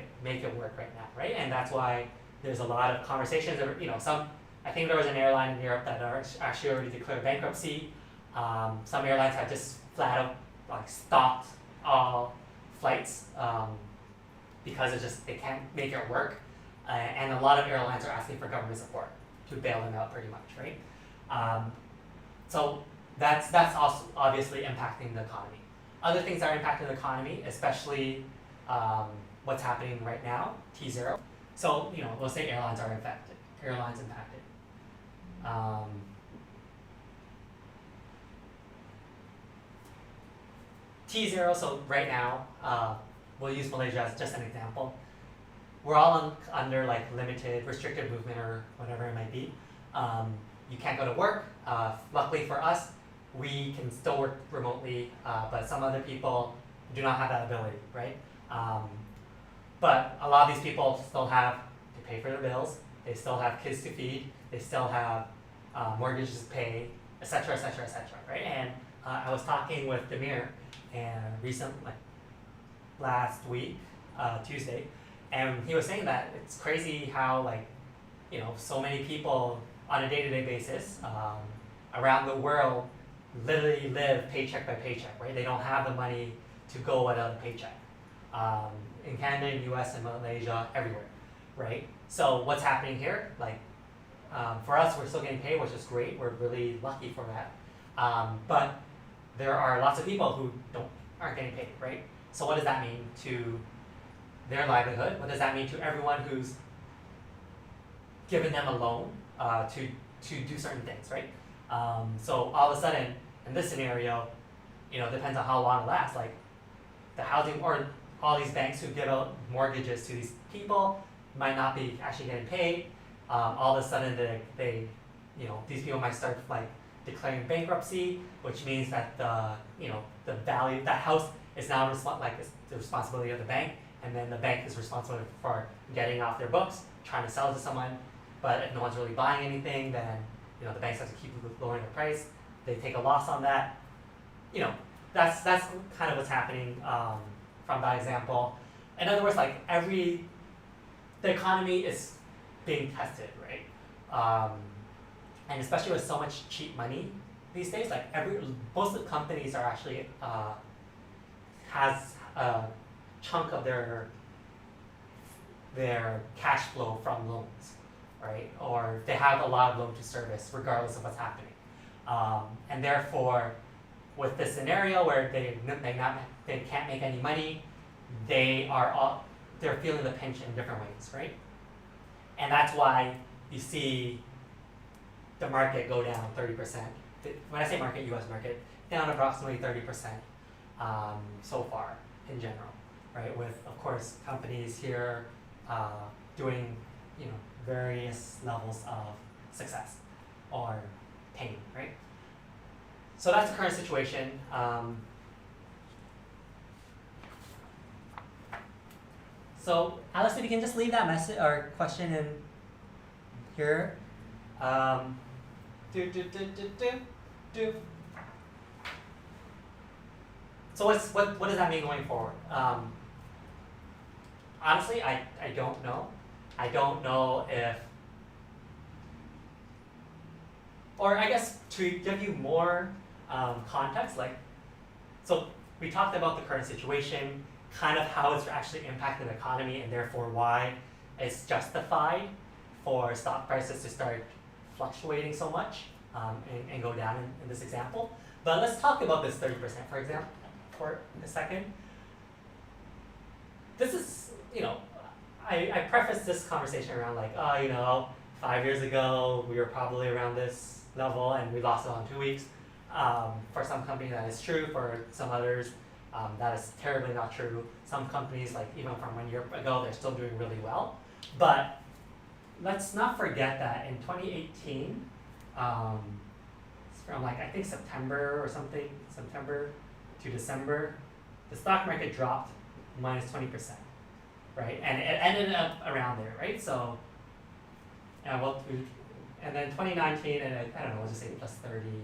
it work right now, right? And that's why there's a lot of conversations. I think there was an airline in Europe that are actually already declared bankruptcy. Some airlines have just flat out stopped all flights because they can't make it work. And a lot of airlines are asking for government support to bail them out pretty much, right? So that's also obviously impacting the economy. Other things that are impacting the economy, especially what's happening right now, T0. So, we'll say airlines are affected. Airlines impacted. T0, so right now, we'll use Malaysia as just an example. We're all under limited, restricted movement or whatever it might be. You can't go to work. Luckily for us, we can still work remotely, but some other people do not have that ability, right? But a lot of these people still have to pay for their bills. They still have kids to feed. They still have mortgages to pay, etc., right? And I was talking with Demir last week, Tuesday, and he was saying that it's crazy how so many people on a day-to-day basis around the world literally live paycheck by paycheck, right? They don't have the money to go without a paycheck. In Canada, in US, and Malaysia, everywhere, right? So what's happening here? For us, we're still getting paid, which is great. We're really lucky for that. But there are lots of people who aren't getting paid, right? So what does that mean to their livelihood? What does that mean to everyone who's given them a loan to do certain things, right? So all of a sudden, in this scenario, depends on how long it lasts. The housing or all these banks who give out mortgages to these people might not be actually getting paid. All of a sudden, these people might start declaring bankruptcy, which means that the value that house is now the responsibility of the bank, and then the bank is responsible for getting off their books, trying to sell it to someone. But if no one's really buying anything, then the banks have to keep lowering the price. They take a loss on that. That's kind of what's happening from that example. In other words, the economy is being tested, right? And especially with so much cheap money these days, most of the companies are actually has a chunk of their cash flow from loans, right? Or they have a lot of loan to service regardless of what's happening. And therefore, with this scenario where they can't make any money, they're feeling the pinch in different ways, right? And that's why you see the market go down 30%. When I say market, US market, down approximately 30% so far in general, right? With, of course, companies here doing various levels of success or pain, right? So that's the current situation. So Alice, if you can just leave that message or question in here. So what does that mean going forward? Honestly, I don't know. I don't know if, or I guess to give you more context, so we talked about the current situation, kind of how it's actually impacting the economy, and therefore why it's justified for stock prices to start fluctuating so much and go down in this example. But let's talk about this 30%, for example, for a second. This is, I prefaced this conversation around 5 years ago, we were probably around this level and we lost it all in 2 weeks. For some companies that is true, for some others, That is terribly not true. Some companies, like even from 1 year ago, they're still doing really well. But let's not forget that in 2018, from like I think September or something, September to December, the stock market dropped minus 20%, right? And it ended up around there, right? So, and then 2019, and I don't know, we'll just say plus 38%.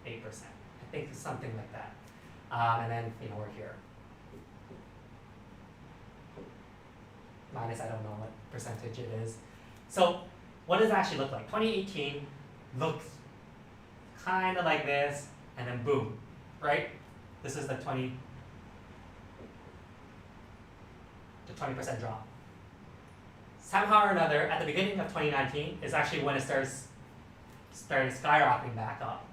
I think something like that. And then we're here. Minus, I don't know what percentage it is. So what does it actually look like? 2018 looks kind of like this, and then boom, right? This is the 20% drop. Somehow or another, at the beginning of 2019 is actually when it started skyrocketing back up.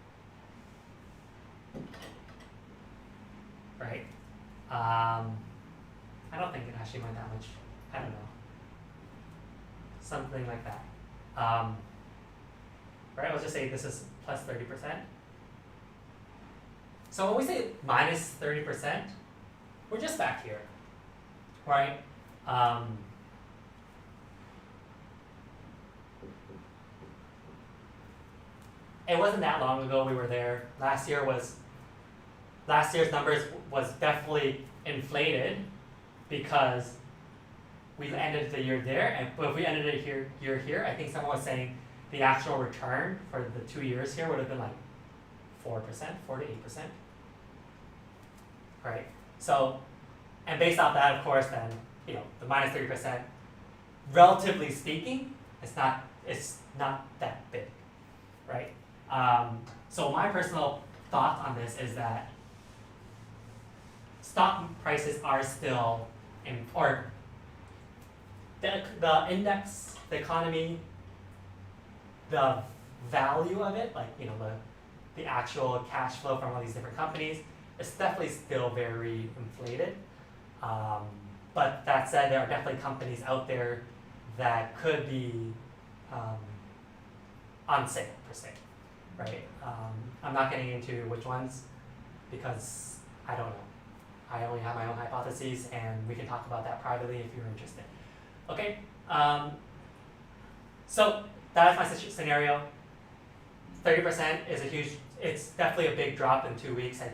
Right? I don't think it actually went that much. I don't know. Something like that. Right? Let's just say this is plus 30%. So when we say minus 30%, we're just back here. Right? It wasn't that long ago we were there. Last year's numbers was definitely inflated because we ended the year there, but if we ended the year here, I think someone was saying the actual return for the 2 years here would have been like 4%, 4 to 8%. Right? So, and based off that, of course, then the minus 30%, relatively speaking, it's not that big, right? So my personal thought on this is that stock prices are still or the index, the economy, the value of it, like the actual cash flow from all these different companies, is definitely still very inflated. But that said, there are definitely companies out there that could be on sale per se, right? I'm not getting into which ones because I don't know. I only have my own hypotheses, and we can talk about that privately if you're interested. Okay, so that is my scenario. 30% is it's definitely a big drop in 2 weeks. And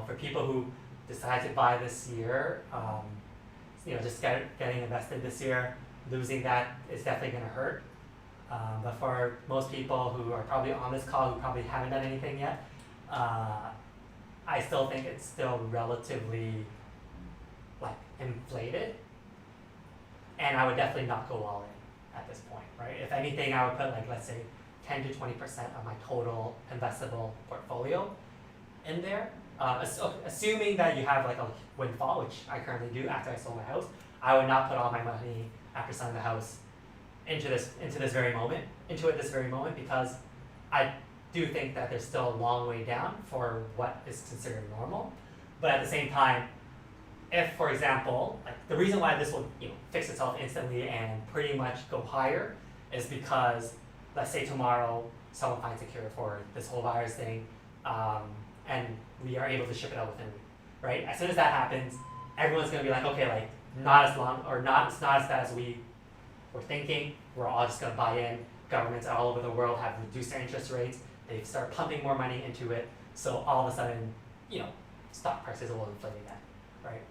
for people who decide to buy this year, just getting invested this year, losing that is definitely going to hurt. But for most people who are probably on this call who probably haven't done anything yet, I still think it's still relatively inflated, and I would definitely not go all in at this point, right? If anything, I would put let's say 10 to 20% of my total investable portfolio in there, assuming that you have a windfall, which I currently do after I sold my house. I would not put all my money after selling the house into this very moment because I do think that there's still a long way down for what is considered normal. But at the same time, if, for example, the reason why this will fix itself instantly and pretty much go higher is because, let's say tomorrow someone finds a cure for this whole virus thing, and we are able to ship it out within a week, right? As soon as that happens, everyone's gonna be okay, not as long, or it's not as bad as we were thinking. We're all just gonna buy in. Governments all over the world have reduced their interest rates. They start pumping more money into it. So all of a sudden, stock prices will inflate again, right?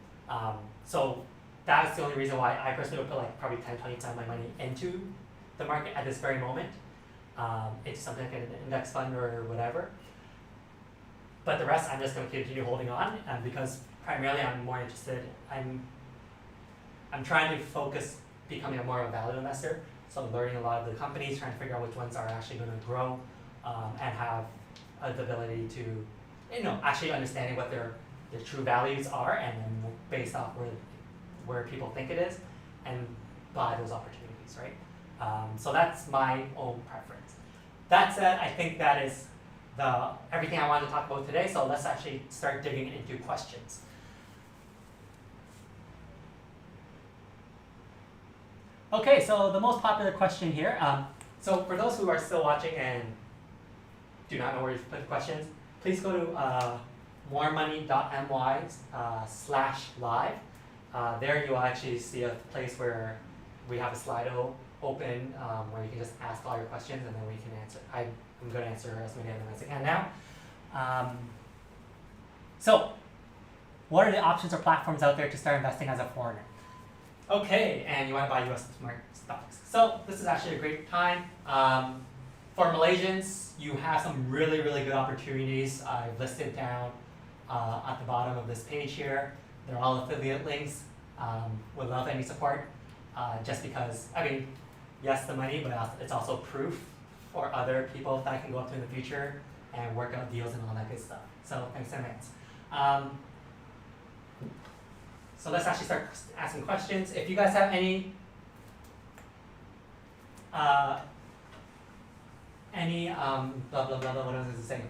So that's the only reason why I personally would put probably 10-20% of my money into the market at this very moment, into something like an index fund or whatever. But the rest, I'm just going to continue holding on, because primarily I'm more interested. I'm trying to focus becoming more of a value investor. So I'm learning a lot of the companies, trying to figure out which ones are actually going to grow, and have the ability to, actually understanding what their true values are, and then based off where people think it is, and buy those opportunities, right? So that's my own preference. That said, I think that is everything I wanted to talk about today. So let's actually start digging into questions. Okay, so the most popular question here. So for those who are still watching and do not know where to put questions, please go to moremoney.my/live. There you will actually see a place where we have a Slido open where you can just ask all your questions and then we can answer. I'm going to answer as many of them as I can now. So, what are the options or platforms out there to start investing as a foreigner? Okay, and you want to buy US stocks. So, this is actually a great time. For Malaysians, you have some really, really good opportunities. I've listed down at the bottom of this page here. They're all affiliate links. Would love any support. Just because, I mean, yes, the money, but it's also proof for other people that can go up to in the future and work out deals and all that good stuff. So thanks in advance. So let's actually start asking questions. If you guys have any blah blah blah, what was I saying?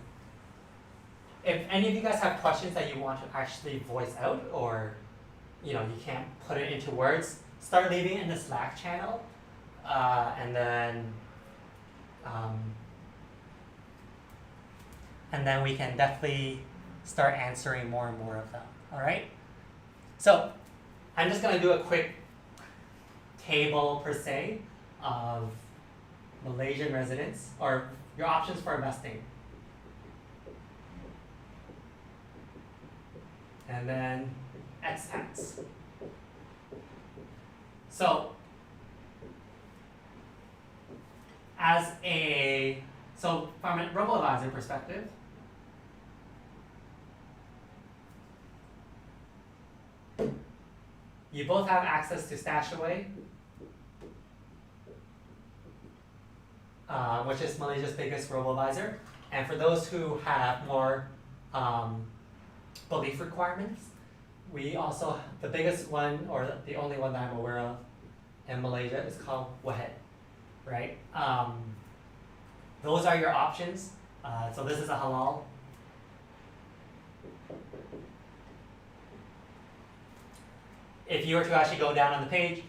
If any of you guys have questions that you want to actually voice out, or you can't put it into words, start leaving it in the Slack channel, and then we can definitely start answering more and more of them. All right. So I'm just gonna do a quick table per se of Malaysian residents or your options for investing. And then expats. So from a robo-advisor perspective, you both have access to Stashaway, which is Malaysia's biggest robo-advisor. And for those who have more belief requirements, we also, the biggest one, or the only one that I'm aware of in Malaysia is called Wahed, right? Those are your options. So this is a halal. If you were to actually go down on the page,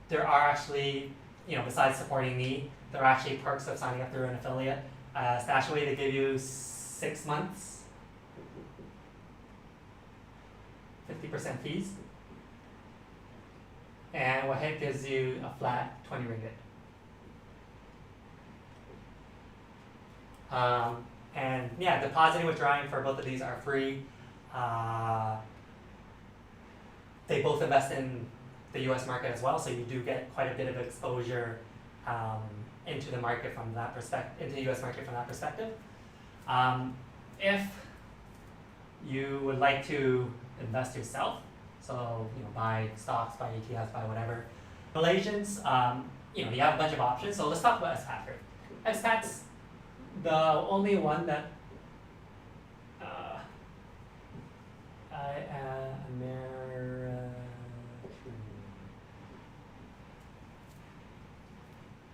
there are actually, besides supporting me, there are actually perks of signing up through an affiliate. Stashaway, they give you 6 months, 50% fees. And Wahed gives you a flat 20 ringgit. And yeah, depositing and withdrawing for both of these are free. They both invest in the US market as well, so you do get quite a bit of exposure into the market from that perspective, into the US market from that perspective. If you would like to invest yourself, so buy stocks, buy ETFs, buy whatever. Malaysians, you have a bunch of options. So let's talk about expat first. Expats, the only one that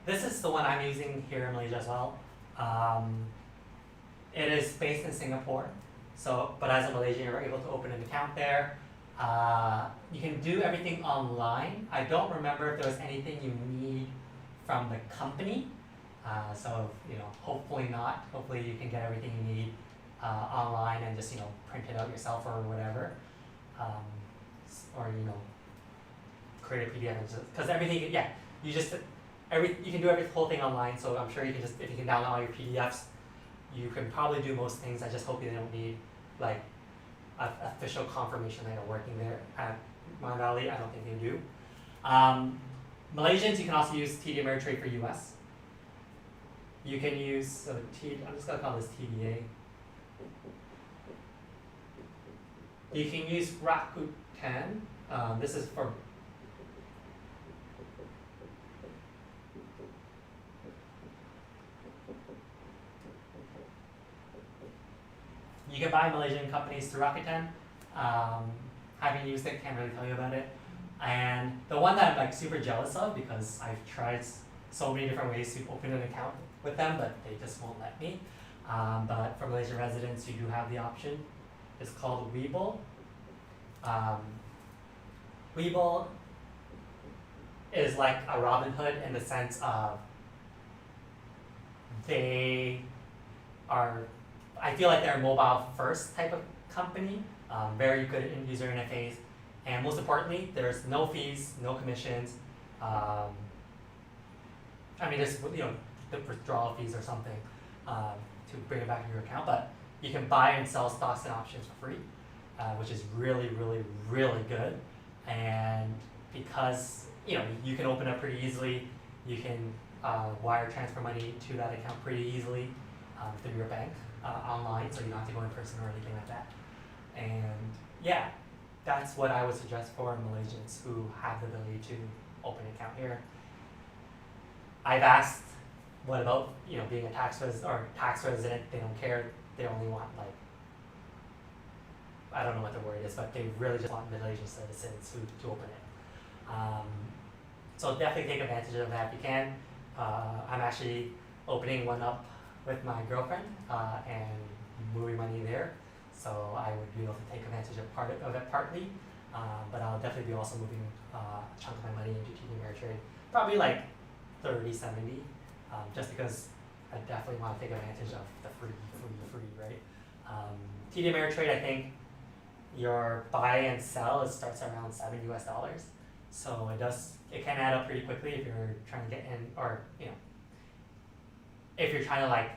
This is the one I'm using here in Malaysia as well. It is based in Singapore, but as a Malaysian, you're able to open an account there. You can do everything online. I don't remember if there was anything you need from the company. Hopefully not. Hopefully you can get everything you need online and just print it out yourself or whatever, or create a PDF because everything. Yeah, you can do the whole thing online. So I'm sure you can if you can download all your PDFs, you can probably do most things. I just hope you don't need like official confirmation that you're working there at Mon Valley. I don't think they do. Malaysians, you can also use TD Ameritrade for US. You can use, I'm just going to call this TDA. You can use Rakuten. This is for you can buy Malaysian companies through Rakuten. Having used it, can't really tell you about it. And the one that I'm like super jealous of because I've tried so many different ways to open an account with them, but they just won't let me. But for Malaysian residents, you do have the option. It's called Webull. Webull is like a Robinhood in the sense of they are I feel like they're a mobile first type of company, very good in user interface, and most importantly, there's no fees, no commissions. I mean, there's the withdrawal fees or something to bring it back to your account, but you can buy and sell stocks and options for free, which is really, really, really good. And because you can open up pretty easily, you can wire transfer money to that account pretty easily through your bank online, so you don't have to go in person or anything like that. And yeah, that's what I would suggest for Malaysians who have the ability to open an account here. I've asked, what about being a tax resident? They don't care. They only want I don't know what the word is, but they really just want Malaysian citizens to open it. So definitely take advantage of that if you can. I'm actually opening one up with my girlfriend and moving money there, so I would be able to take advantage of it partly. But I'll definitely be also moving a chunk of my money into TD Ameritrade, probably 30-70, just because I definitely want to take advantage of the free, right? TD Ameritrade, I think your buy and sell starts around $7 US, so it can add up pretty quickly if you're trying to get in, or if you're trying to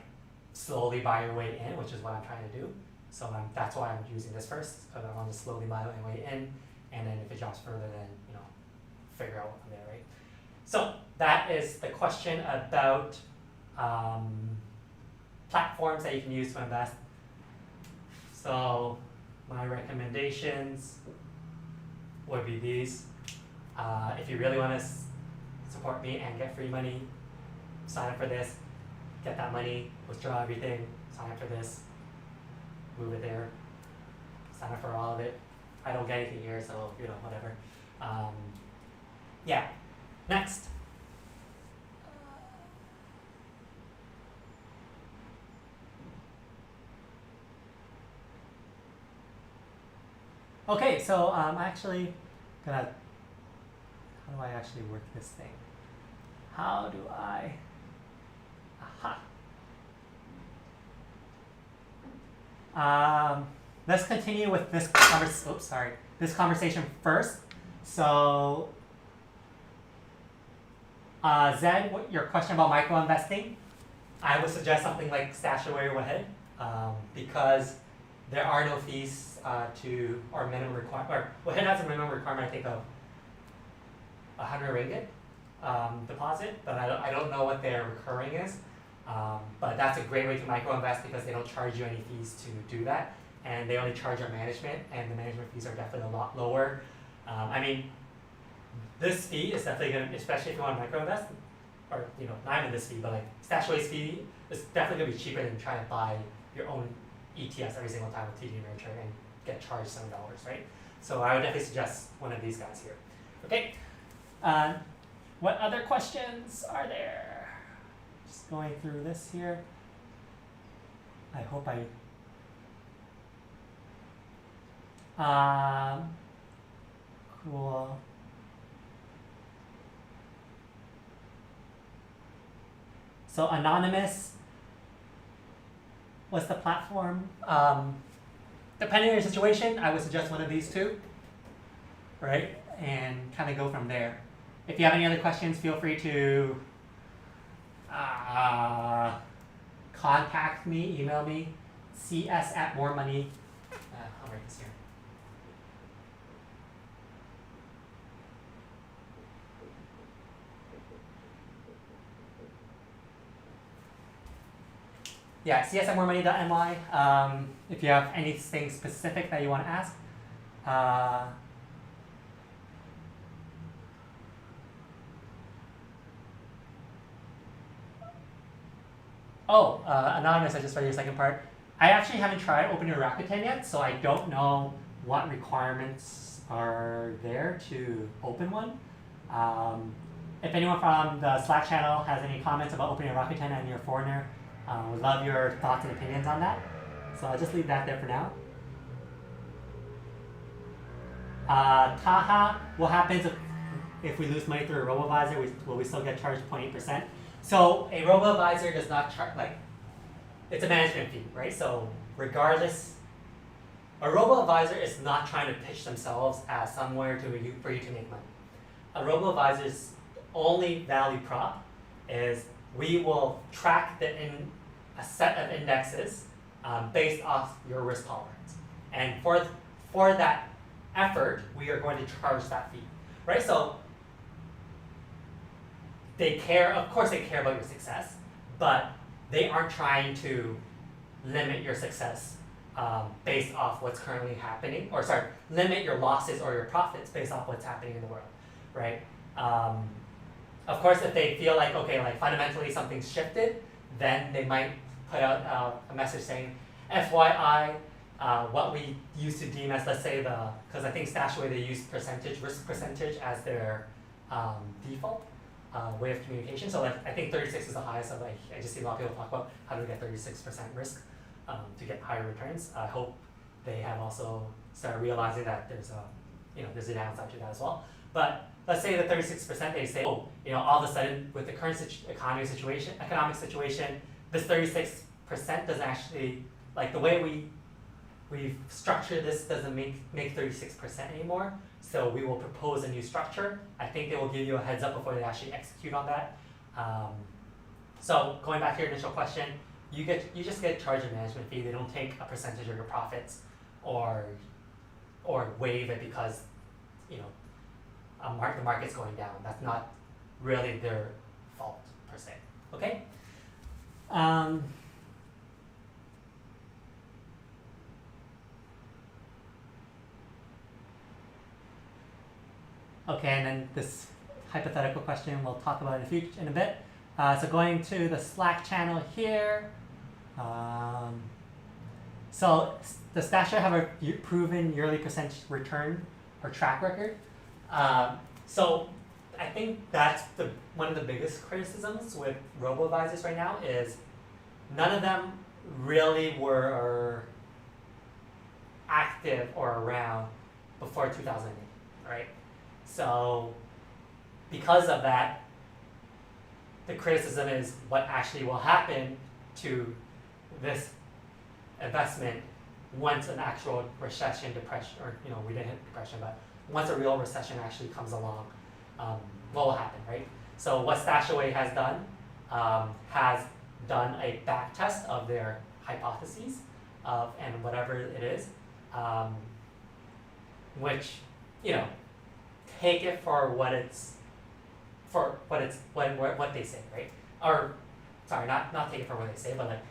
slowly buy your way in, which is what I'm trying to do. So that's why I'm using this first, because I want to slowly buy my way in, and then if it drops further, then figure out from there, right? So that is the question about platforms that you can use to invest. So my recommendations would be these. If you really want to support me and get free money, sign up for this, get that money, withdraw everything, sign up for this, move it there, sign up for all of it. I don't get anything here, so whatever. Yeah, next. Okay, so I'm actually gonna, how do I actually work this thing? How do I, let's continue with this this conversation first. So, Zed, your question about micro investing, I would suggest something like Stash Away or Wahed, because there are no fees or minimum requirement. Or Wahed has a minimum requirement, I think, of 100 ringgit deposit, but I don't know what their recurring is. But that's a great way to micro invest because they don't charge you any fees to do that, and they only charge your management, and the management fees are definitely a lot lower. I mean, this fee is definitely going to, especially if you want to micro invest, or not even this fee, but Stashaway's fee is definitely going to be cheaper than trying to buy your own ETFs every single time with TD Ameritrade and get charged $7, right? So I would definitely suggest one of these guys here. Okay. What other questions are there? Just going through this here. I hope cool. So Anonymous, what's the platform? Depending on your situation, I would suggest one of these two, right? And kind of go from there. If you have any other questions, feel free to contact me, email me, cs@moremoney. I'll write this here. Yeah, cs@moremoney.my. If you have anything specific that you want to ask. Anonymous, I just read your second part. I actually haven't tried opening a Rakuten yet, so I don't know what requirements are there to open one. If anyone from the Slack channel has any comments about opening a Rakuten and you're a foreigner, would love your thoughts and opinions on that. So I'll just leave that there for now. Taha, what happens if we lose money through a robo-advisor? Will we still get charged 0.8%? So a robo-advisor does not charge, it's a management fee, right? So regardless, a robo-advisor is not trying to pitch themselves as somewhere for you to make money. A robo-advisor's only value prop is we will track a set of indexes based off your risk tolerance. And for that effort, we are going to charge that fee, right? So of course they care about your success, but they aren't trying to limit your success based off what's currently happening, or sorry, limit your losses or your profits based off what's happening in the world, right? Of course, if they feel like, okay, like fundamentally something's shifted, then they might put out a message saying, FYI, what we used to deem as, let's say because I think Stashaway, they use risk percentage as their default way of communication. So like, I think 36 is the highest of like, I just see a lot of people talk about how to get 36% risk to get higher returns. I hope they have also started realizing that there's a downside to that as well. But let's say the 36%, they say, oh, all of a sudden with the current economic situation, this 36% doesn't actually, like the way we've structured this doesn't make 36% anymore. So we will propose a new structure. I think they will give you a heads up before they actually execute on that. So going back to your initial question, you just get charged a management fee. They don't take a percentage of your profits or waive it because the market's going down. That's not really their fault per se. Okay. Okay, and then this hypothetical question we'll talk about in a bit. So going to the Slack channel here. So does Stasher have a proven yearly percentage return or track record? So I think that's one of the biggest criticisms with robo-advisors right now is none of them really were active or around before 2008, right? So because of that, the criticism is what actually will happen to this investment once an actual recession, depression, or we didn't hit depression, but once a real recession actually comes along, what will happen, right? So what Stashaway has done a back test of their hypotheses and whatever it is, which take it for what they say, right? Or sorry, not take it for what they say, but like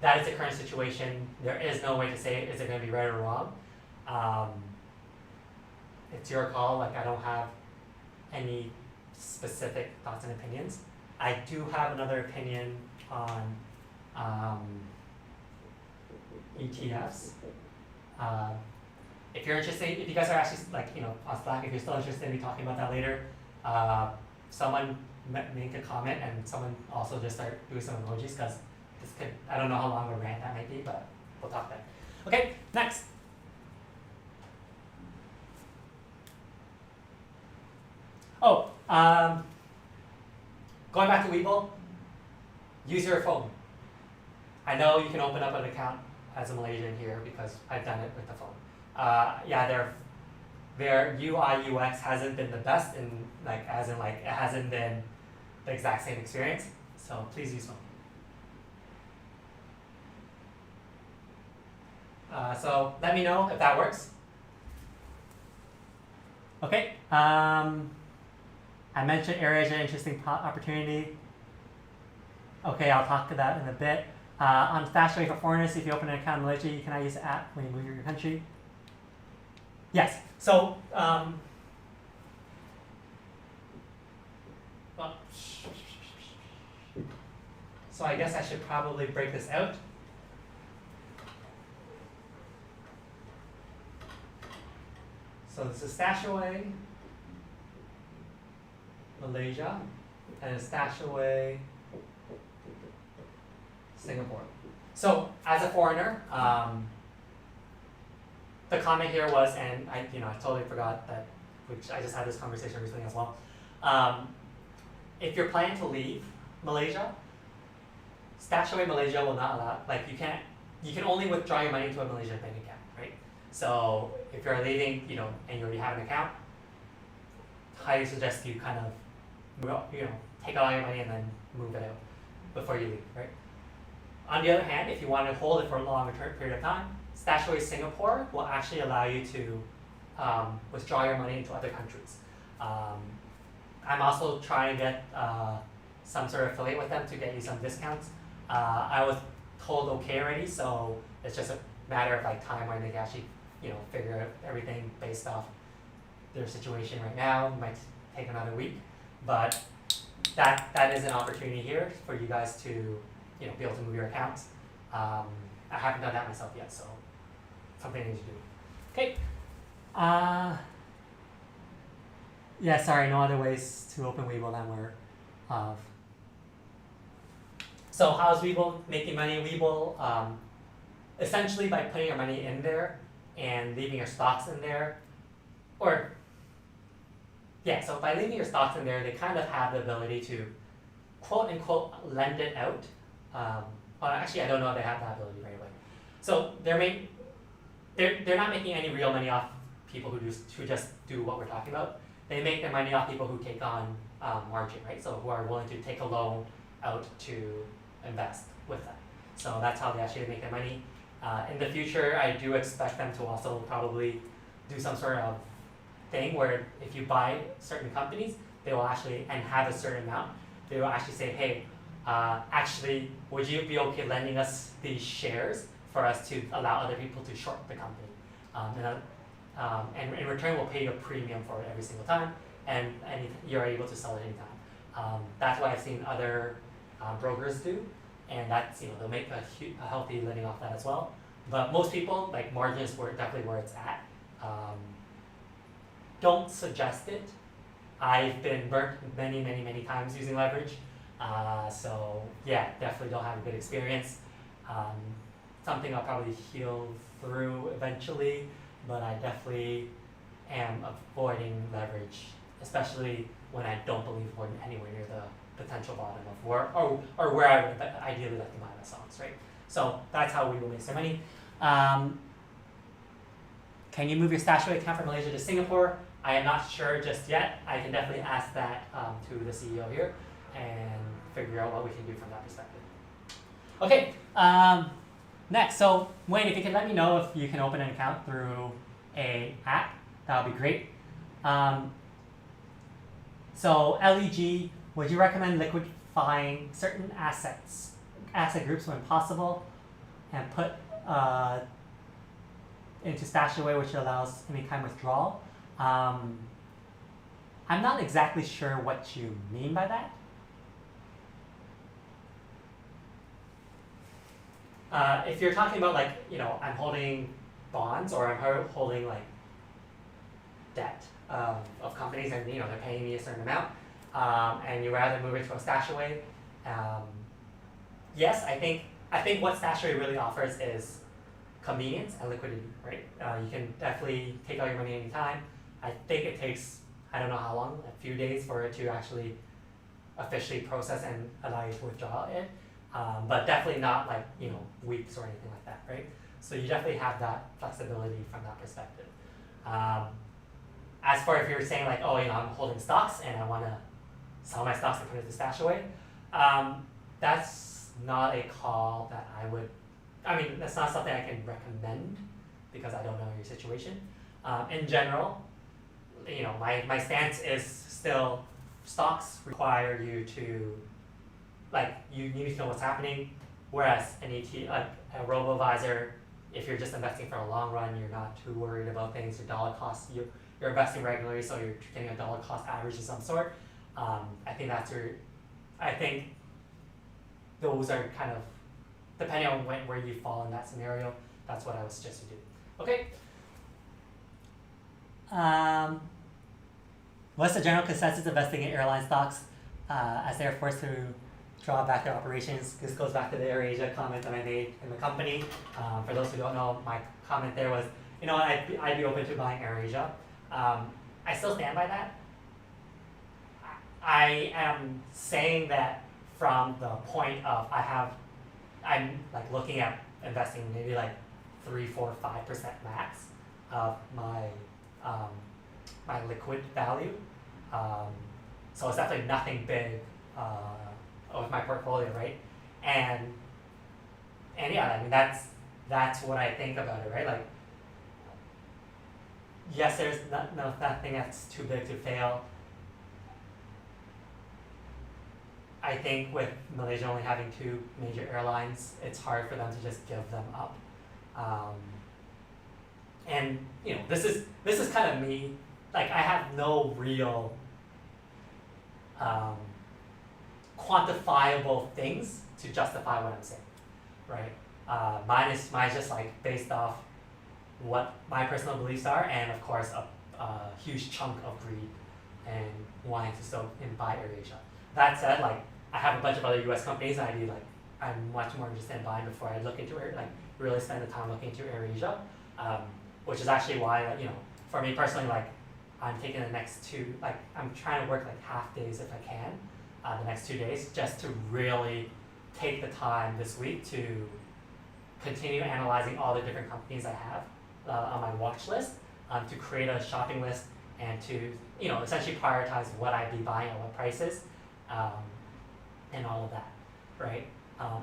that is the current situation. There is no way to say is it going to be right or wrong. It's your call. Like I don't have any specific thoughts and opinions. I do have another opinion on ETFs. If you're interested, if you guys are actually on Slack, if you're still interested in me talking about that later, someone make a comment and someone also just start doing some emojis because I don't know how long of a rant that might be, but we'll talk then. Okay, next. Oh, going back to Webull, use your phone. I know you can open up an account as a Malaysian here because I've done it with the phone. Yeah, their UI UX hasn't been the best it hasn't been the exact same experience. So please use phone. So let me know if that works. Okay. I mentioned AirAsia, interesting opportunity. Okay, I'll talk to that in a bit. On Stashaway for foreigners, if you open an account in Malaysia, you cannot use the app when you move your country. Yes. So, so I guess I should probably break this out. So this is Stashaway, Malaysia, and Stashaway, Singapore. So as a foreigner, the comment here was, and I totally forgot that, which I just had this conversation recently as well. If you're planning to leave Malaysia, Stashaway Malaysia will not allow, like you can only withdraw your money into a Malaysian bank account, right? So if you're leaving, and you already have an account, highly suggest you kind of, take all your money and then move it out before you leave, right? On the other hand, if you want to hold it for a longer period of time, Stashaway Singapore will actually allow you to withdraw your money into other countries. I'm also trying to get some sort of affiliate with them to get you some discounts. I was told okay already, so it's just a matter of like time when they can actually, figure out everything based off their situation right now. It might take another week, but that is an opportunity here for you guys to, be able to move your accounts. I haven't done that myself yet, so something I need to do. Okay. Yeah, sorry, no other ways to open Webull than we're of. So how's Webull making money? Webull, essentially by putting your money in there and leaving your stocks in there, so by leaving your stocks in there, they kind of have the ability to quote unquote lend it out. Well, actually, I don't know if they have that ability right away. So they're not making any real money off people who just do what we're talking about. They make their money off people who take on margin, right? So who are willing to take a loan out to invest with them. So that's how they actually make their money. In the future, I do expect them to also probably do some sort of thing where if you buy certain companies, they will actually, and have a certain amount, they will actually say, hey, actually, would you be okay lending us these shares for us to allow other people to short the company? And in return, we'll pay you a premium for it every single time, and you're able to sell it anytime. That's what I've seen other brokers do, and that's, they'll make a healthy living off that as well. But most people, like margins, were definitely where it's at. Don't suggest it. I've been burnt many, many, many times using leverage. So yeah, definitely don't have a good experience. Something I'll probably heal through eventually, but I definitely am avoiding leverage, especially when I don't believe we're anywhere near the potential bottom of where I would ideally like to buy my stocks, right? So that's how we will make some money. Can you move your Stashaway account from Malaysia to Singapore? I am not sure just yet. I can definitely ask that to the CEO here and figure out what we can do from that perspective. Okay, next, so Wayne, if you can let me know if you can open an account through an app, that would be great. So LEG, would you recommend liquidifying certain asset groups when possible, and put into Stashaway, which allows any kind of withdrawal? I'm not exactly sure what you mean by that. If you're talking about like, I'm holding bonds or I'm holding like debt of companies and they're paying me a certain amount, and you rather move it to a Stashaway, yes, I think what Stashaway really offers is convenience and liquidity, right? You can definitely take out your money anytime. I think it takes, I don't know how long, a few days for it to actually officially process and allow you to withdraw it. But definitely not like, weeks or anything like that, right? So you definitely have that flexibility from that perspective. As for if you're saying like, I'm holding stocks and I want to sell my stocks and put it to Stashaway, that's not a call that that's not something I can recommend because I don't know your situation. In general, my stance is still stocks require you to, you need to know what's happening, whereas a robo-advisor, if you're just investing for a long run, you're not too worried about things, your dollar cost, you're investing regularly, so you're getting a dollar cost average of some sort. I think those are kind of, depending on where you fall in that scenario, that's what I would suggest you do. Okay. What's the general consensus investing in airline stocks as they're forced to draw back their operations? This goes back to the AirAsia comment that I made in the company. For those who don't know, my comment there was, I'd be open to buying AirAsia. I still stand by that. I am saying that from the point of I have I'm like looking at investing maybe like 3, 4, 5% max of my my liquid value. So it's definitely nothing big with my portfolio, right? And yeah, I mean that's what I think about it, right? Like, yes, there's nothing that's too big to fail. I think with Malaysia only having 2 major airlines, it's hard for them to just give them up. And you know, this is kind of me. Like, I have no real quantifiable things to justify what I'm saying, right? Mine is just like based off what my personal beliefs are, and of course a huge chunk of greed and wanting to still buy AirAsia. That said, like, I have a bunch of other U.S. companies, and I'm much more interested in buying before I look into it, like really spend the time looking into AirAsia, which is actually why, you know, for me personally, like, I'm taking the next 2, like, I'm trying to work like half days if I can, the next 2 days, just to really take the time this week to continue analyzing all the different companies I have on my watch list, to create a shopping list and to, you know, essentially prioritize what I'd be buying at what prices, and all of that, right?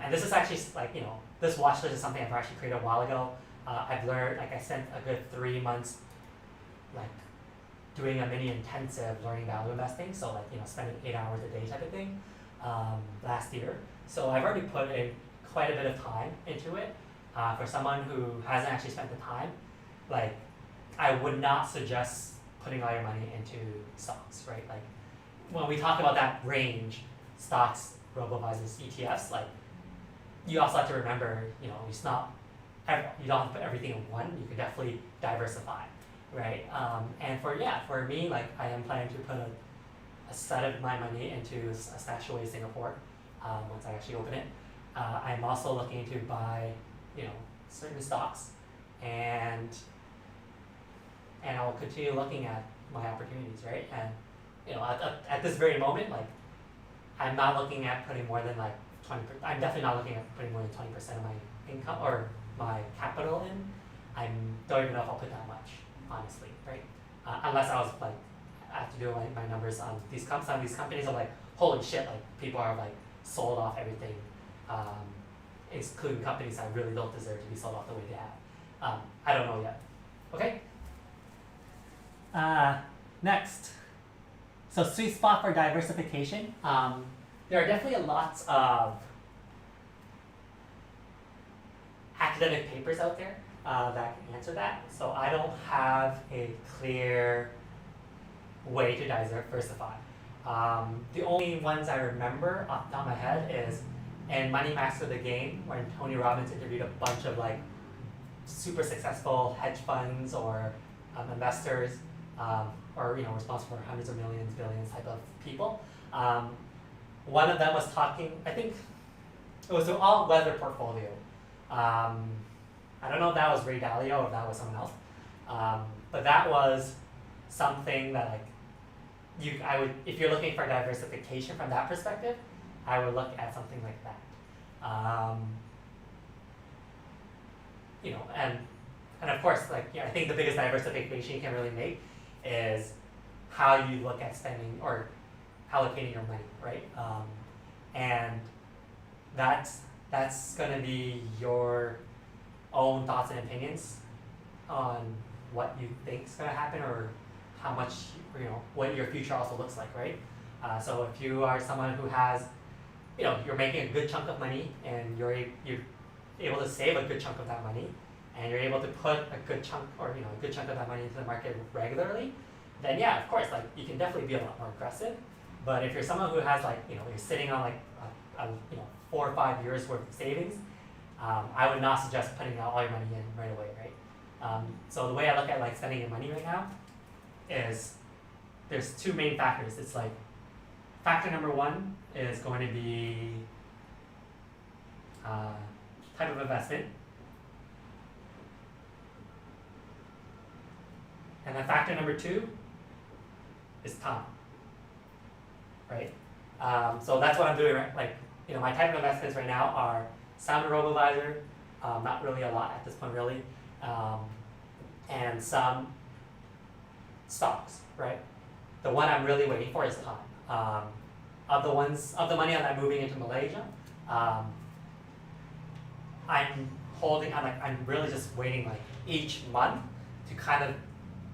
And this is actually, like, you know, this watch list is something I've actually created a while ago. I've learned, like, I spent a good 3 months, like, doing a mini intensive learning value investing, so, like, you know, spending 8 hours a day type of thing, last year. So I've already put in quite a bit of time into it. For someone who hasn't actually spent the time, like, I would not suggest putting all your money into stocks, right? Like, when we talk about that range, stocks, robo-advisors, ETFs, like, you also have to remember, you know, it's not, you don't have to put everything in one. You can definitely diversify, right? And for me, like, I am planning to put a set of my money into a stash away Singapore, once I actually open it. I'm also looking to buy, you know, certain stocks, and I'll continue looking at my opportunities, right? And, you know, at this very moment, like, I'm not looking at putting more than like 20%. I'm definitely not looking at putting more than 20% of my income or my capital in. I don't even know if I'll put that much, honestly, right? Unless I was like, I have to do my numbers on these some of these companies. I'm like, holy shit! Like, people are like sold off everything, including companies that really don't deserve to be sold off the way they have. I don't know yet. Okay. Next. So, sweet spot for diversification. There are definitely lots of academic papers out there that can answer that. So I don't have a clear way to diversify. The only ones I remember off the top of my head is in Money Master the Game, when Tony Robbins interviewed a bunch of like super successful hedge funds or investors, or, you know, responsible for hundreds of millions, billions type of people. One of them was talking, I think it was an all-weather portfolio. I don't know if that was Ray Dalio or if that was someone else, but that was something that, like, I would, if you're looking for diversification from that perspective, I would look at something like that. You know, and of course, like, yeah, I think the biggest diversification you can really make is how you look at spending or allocating your money, right? And that's going to be your own thoughts and opinions on what you think is going to happen, or how much, you know, what your future also looks like, right? So if you are someone who has, you know, you're making a good chunk of money, and you're able to save a good chunk of that money, and you're able to put a good chunk, or, you know, a good chunk of that money into the market regularly, then yeah, of course, like, you can definitely be a lot more aggressive. But if you're someone who has, like, you know, you're sitting on like you know, 4 or 5 years worth of savings, I would not suggest putting all your money in right away, right? So the way I look at, like, spending your money right now is there's 2 main factors. It's like, factor number 1 is going to be type of investment. And then factor number 2 is time, right? So that's what I'm doing, right? Like, you know, my type of investments right now are some robo-advisor, not really a lot at this point really, and some stocks, right? The one I'm really waiting for is time. Of the money I'm moving into Malaysia, I'm really just waiting like each month to kind of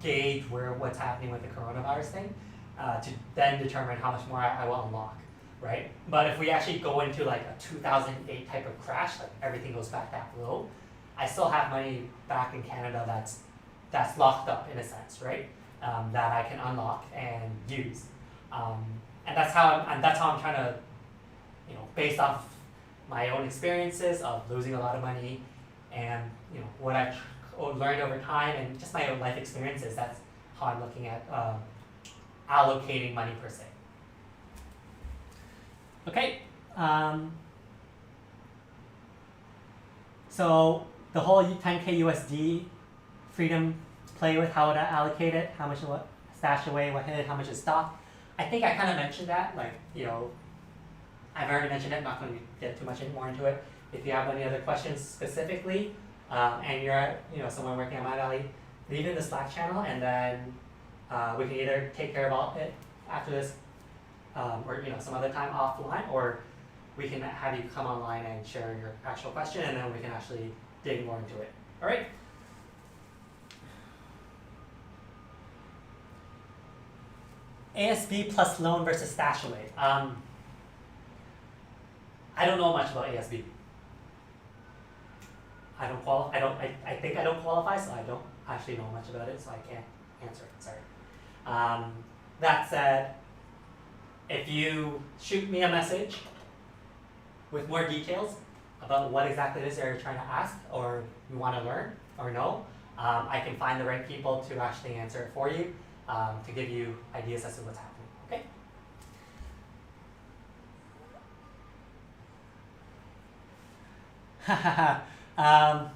gauge what's happening with the coronavirus thing, to then determine how much more I will unlock, right? But if we actually go into like a 2008 type of crash, like everything goes back that low, I still have money back in Canada that's locked up in a sense, right? That I can unlock and use, and that's how I'm trying to, based off my own experiences of losing a lot of money, and what I've learned over time and just my own life experiences. That's how I'm looking at allocating money per se. Okay. So the whole 10K USD freedom to play with, how to allocate it, how much what stash away, what hit, how much is stock. I think I kind of mentioned that, I've already mentioned it, I'm not going to get too much more into it. If you have any other questions specifically, and you're someone working at My Valley, leave it in the Slack channel, and then we can either take care of all it after this, or some other time offline, or we can have you come online and share your actual question, and then we can actually dig more into it. All right. ASB plus loan versus stash away. I don't know much about ASB. I think I don't qualify, so I don't actually know much about it, so I can't answer it, sorry. That said, if you shoot me a message with more details about what exactly it is you're trying to ask, or you want to learn, or know, I can find the right people to actually answer it for you, to give you ideas as to what's happening, okay? How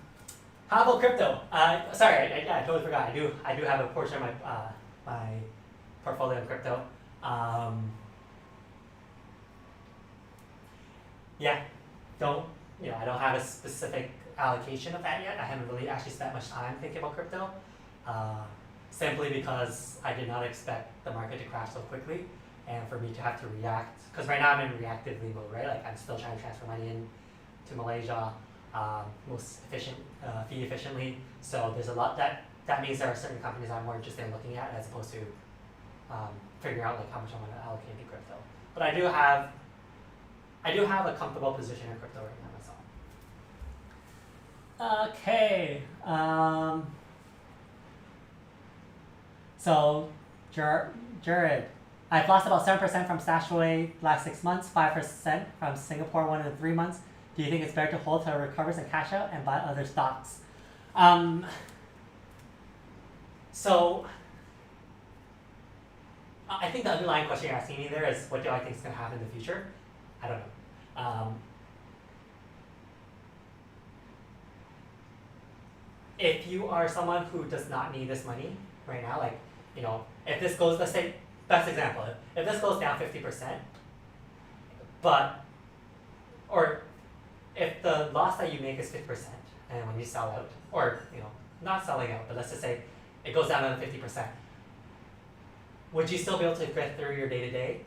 about crypto? Sorry, I totally forgot. I do have a portion of my portfolio in crypto. Yeah, I don't have a specific allocation of that yet. I haven't really actually spent much time thinking about crypto, simply because I did not expect the market to crash so quickly, and for me to have to react. Because right now I'm in reactive mode, right? Like I'm still trying to transfer money in to Malaysia, most efficient, fee efficiently. So there's a lot that means there are certain companies I'm more interested in looking at as opposed to figuring out like how much I want to allocate to crypto. But I do have a comfortable position in crypto right now myself. Okay. So Jared, I've lost about 7% from Stashaway last 6 months, 5% from Singapore 1 in 3 months. Do you think it's better to hold till it recovers and cash out and buy other stocks? So I think the underlying question you're asking me there is, what do I think is going to happen in the future? I don't know. If you are someone who does not need this money right now, like, if this goes, let's say, best example, if this goes down 50%, or if the loss that you make is 50%, and when you sell out, or, not selling out, but let's just say it goes down to 50%, would you still be able to get through your day-to-day?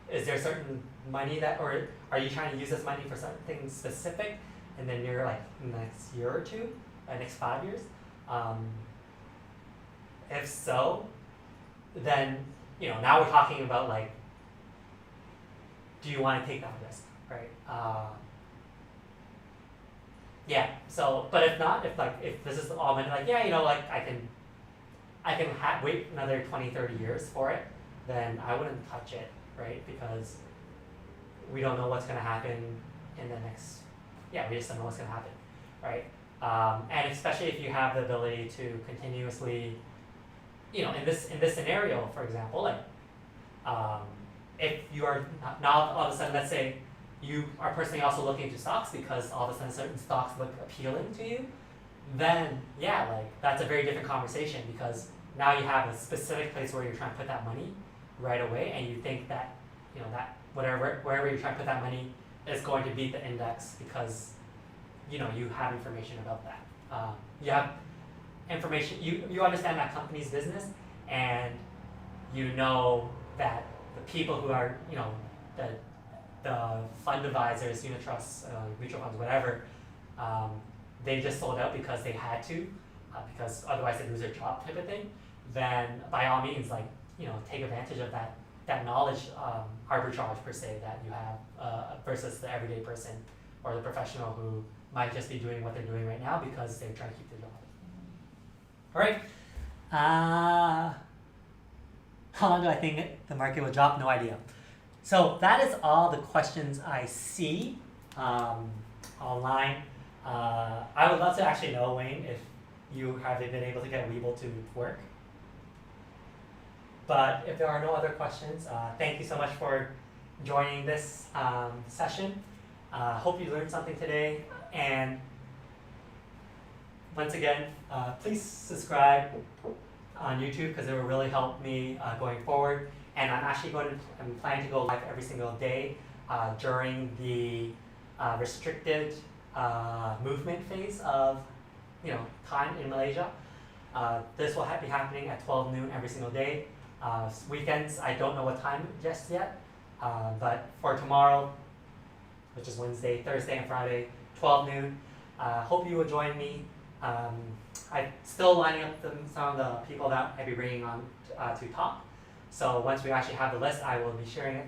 Is there certain money or are you trying to use this money for something specific, and then you're like, next year or two, next 5 years? If so, then, now we're talking about like, do you want to take that risk, right? Yeah, so, but if not, if this is all meant like, yeah, I can wait another 20, 30 years for it, then I wouldn't touch it, right? Because we don't know what's going to happen in the next, we just don't know what's going to happen, right? And especially if you have the ability to continuously, in this scenario, for example, like, if you are now all of a sudden, let's say you are personally also looking into stocks because all of a sudden certain stocks look appealing to you, then that's a very different conversation, because now you have a specific place where you're trying to put that money right away, and you think that, that wherever you're trying to put that money is going to beat the index because you have information about that. You have information. You understand that company's business, and you know that the people who are the fund advisors, unit trusts, mutual funds, whatever, they just sold out because they had to, because otherwise they lose their job type of thing. Then by all means, take advantage of that knowledge arbitrage per se that you have versus the everyday person or the professional who might just be doing what they're doing right now because they're trying to keep their job. All right. How long do I think the market will drop? No idea. So that is all the questions I see online. I would love to actually know, Wayne, if you have been able to get Webull to work. But if there are no other questions, thank you so much for joining this session. Hope you learned something today. And once again, please subscribe on YouTube because it will really help me going forward. And I'm planning to go live every single day during the restricted movement phase of time in Malaysia. This will be happening at 12 noon every single day. Weekends, I don't know what time just yet, but for tomorrow, which is Wednesday, Thursday, and Friday, 12 noon. Hope you will join me. I'm still lining up some of the people that I'll be bringing on to talk. So once we actually have the list, I will be sharing it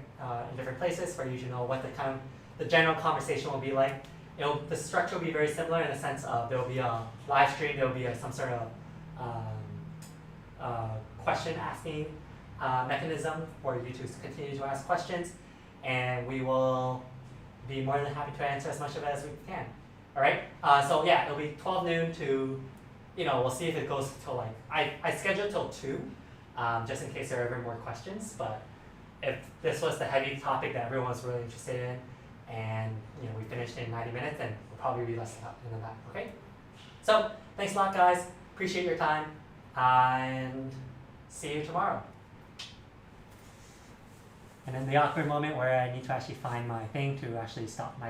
in different places for you to know what the general conversation will be like. The structure will be very similar in the sense of there will be a live stream, there will be some sort of question asking mechanism for you to continue to ask questions, and we will be more than happy to answer as much of it as we can. All right. So yeah, it'll be 12 noon to, we'll see if it goes till I scheduled till 2, just in case there are ever more questions. But if this was the heavy topic that everyone was really interested in, and we finished in 90 minutes, then we'll probably be less than that. Okay. So thanks a lot, guys. Appreciate your time, and see you tomorrow. And then the awkward moment where I need to actually find my thing to actually stop my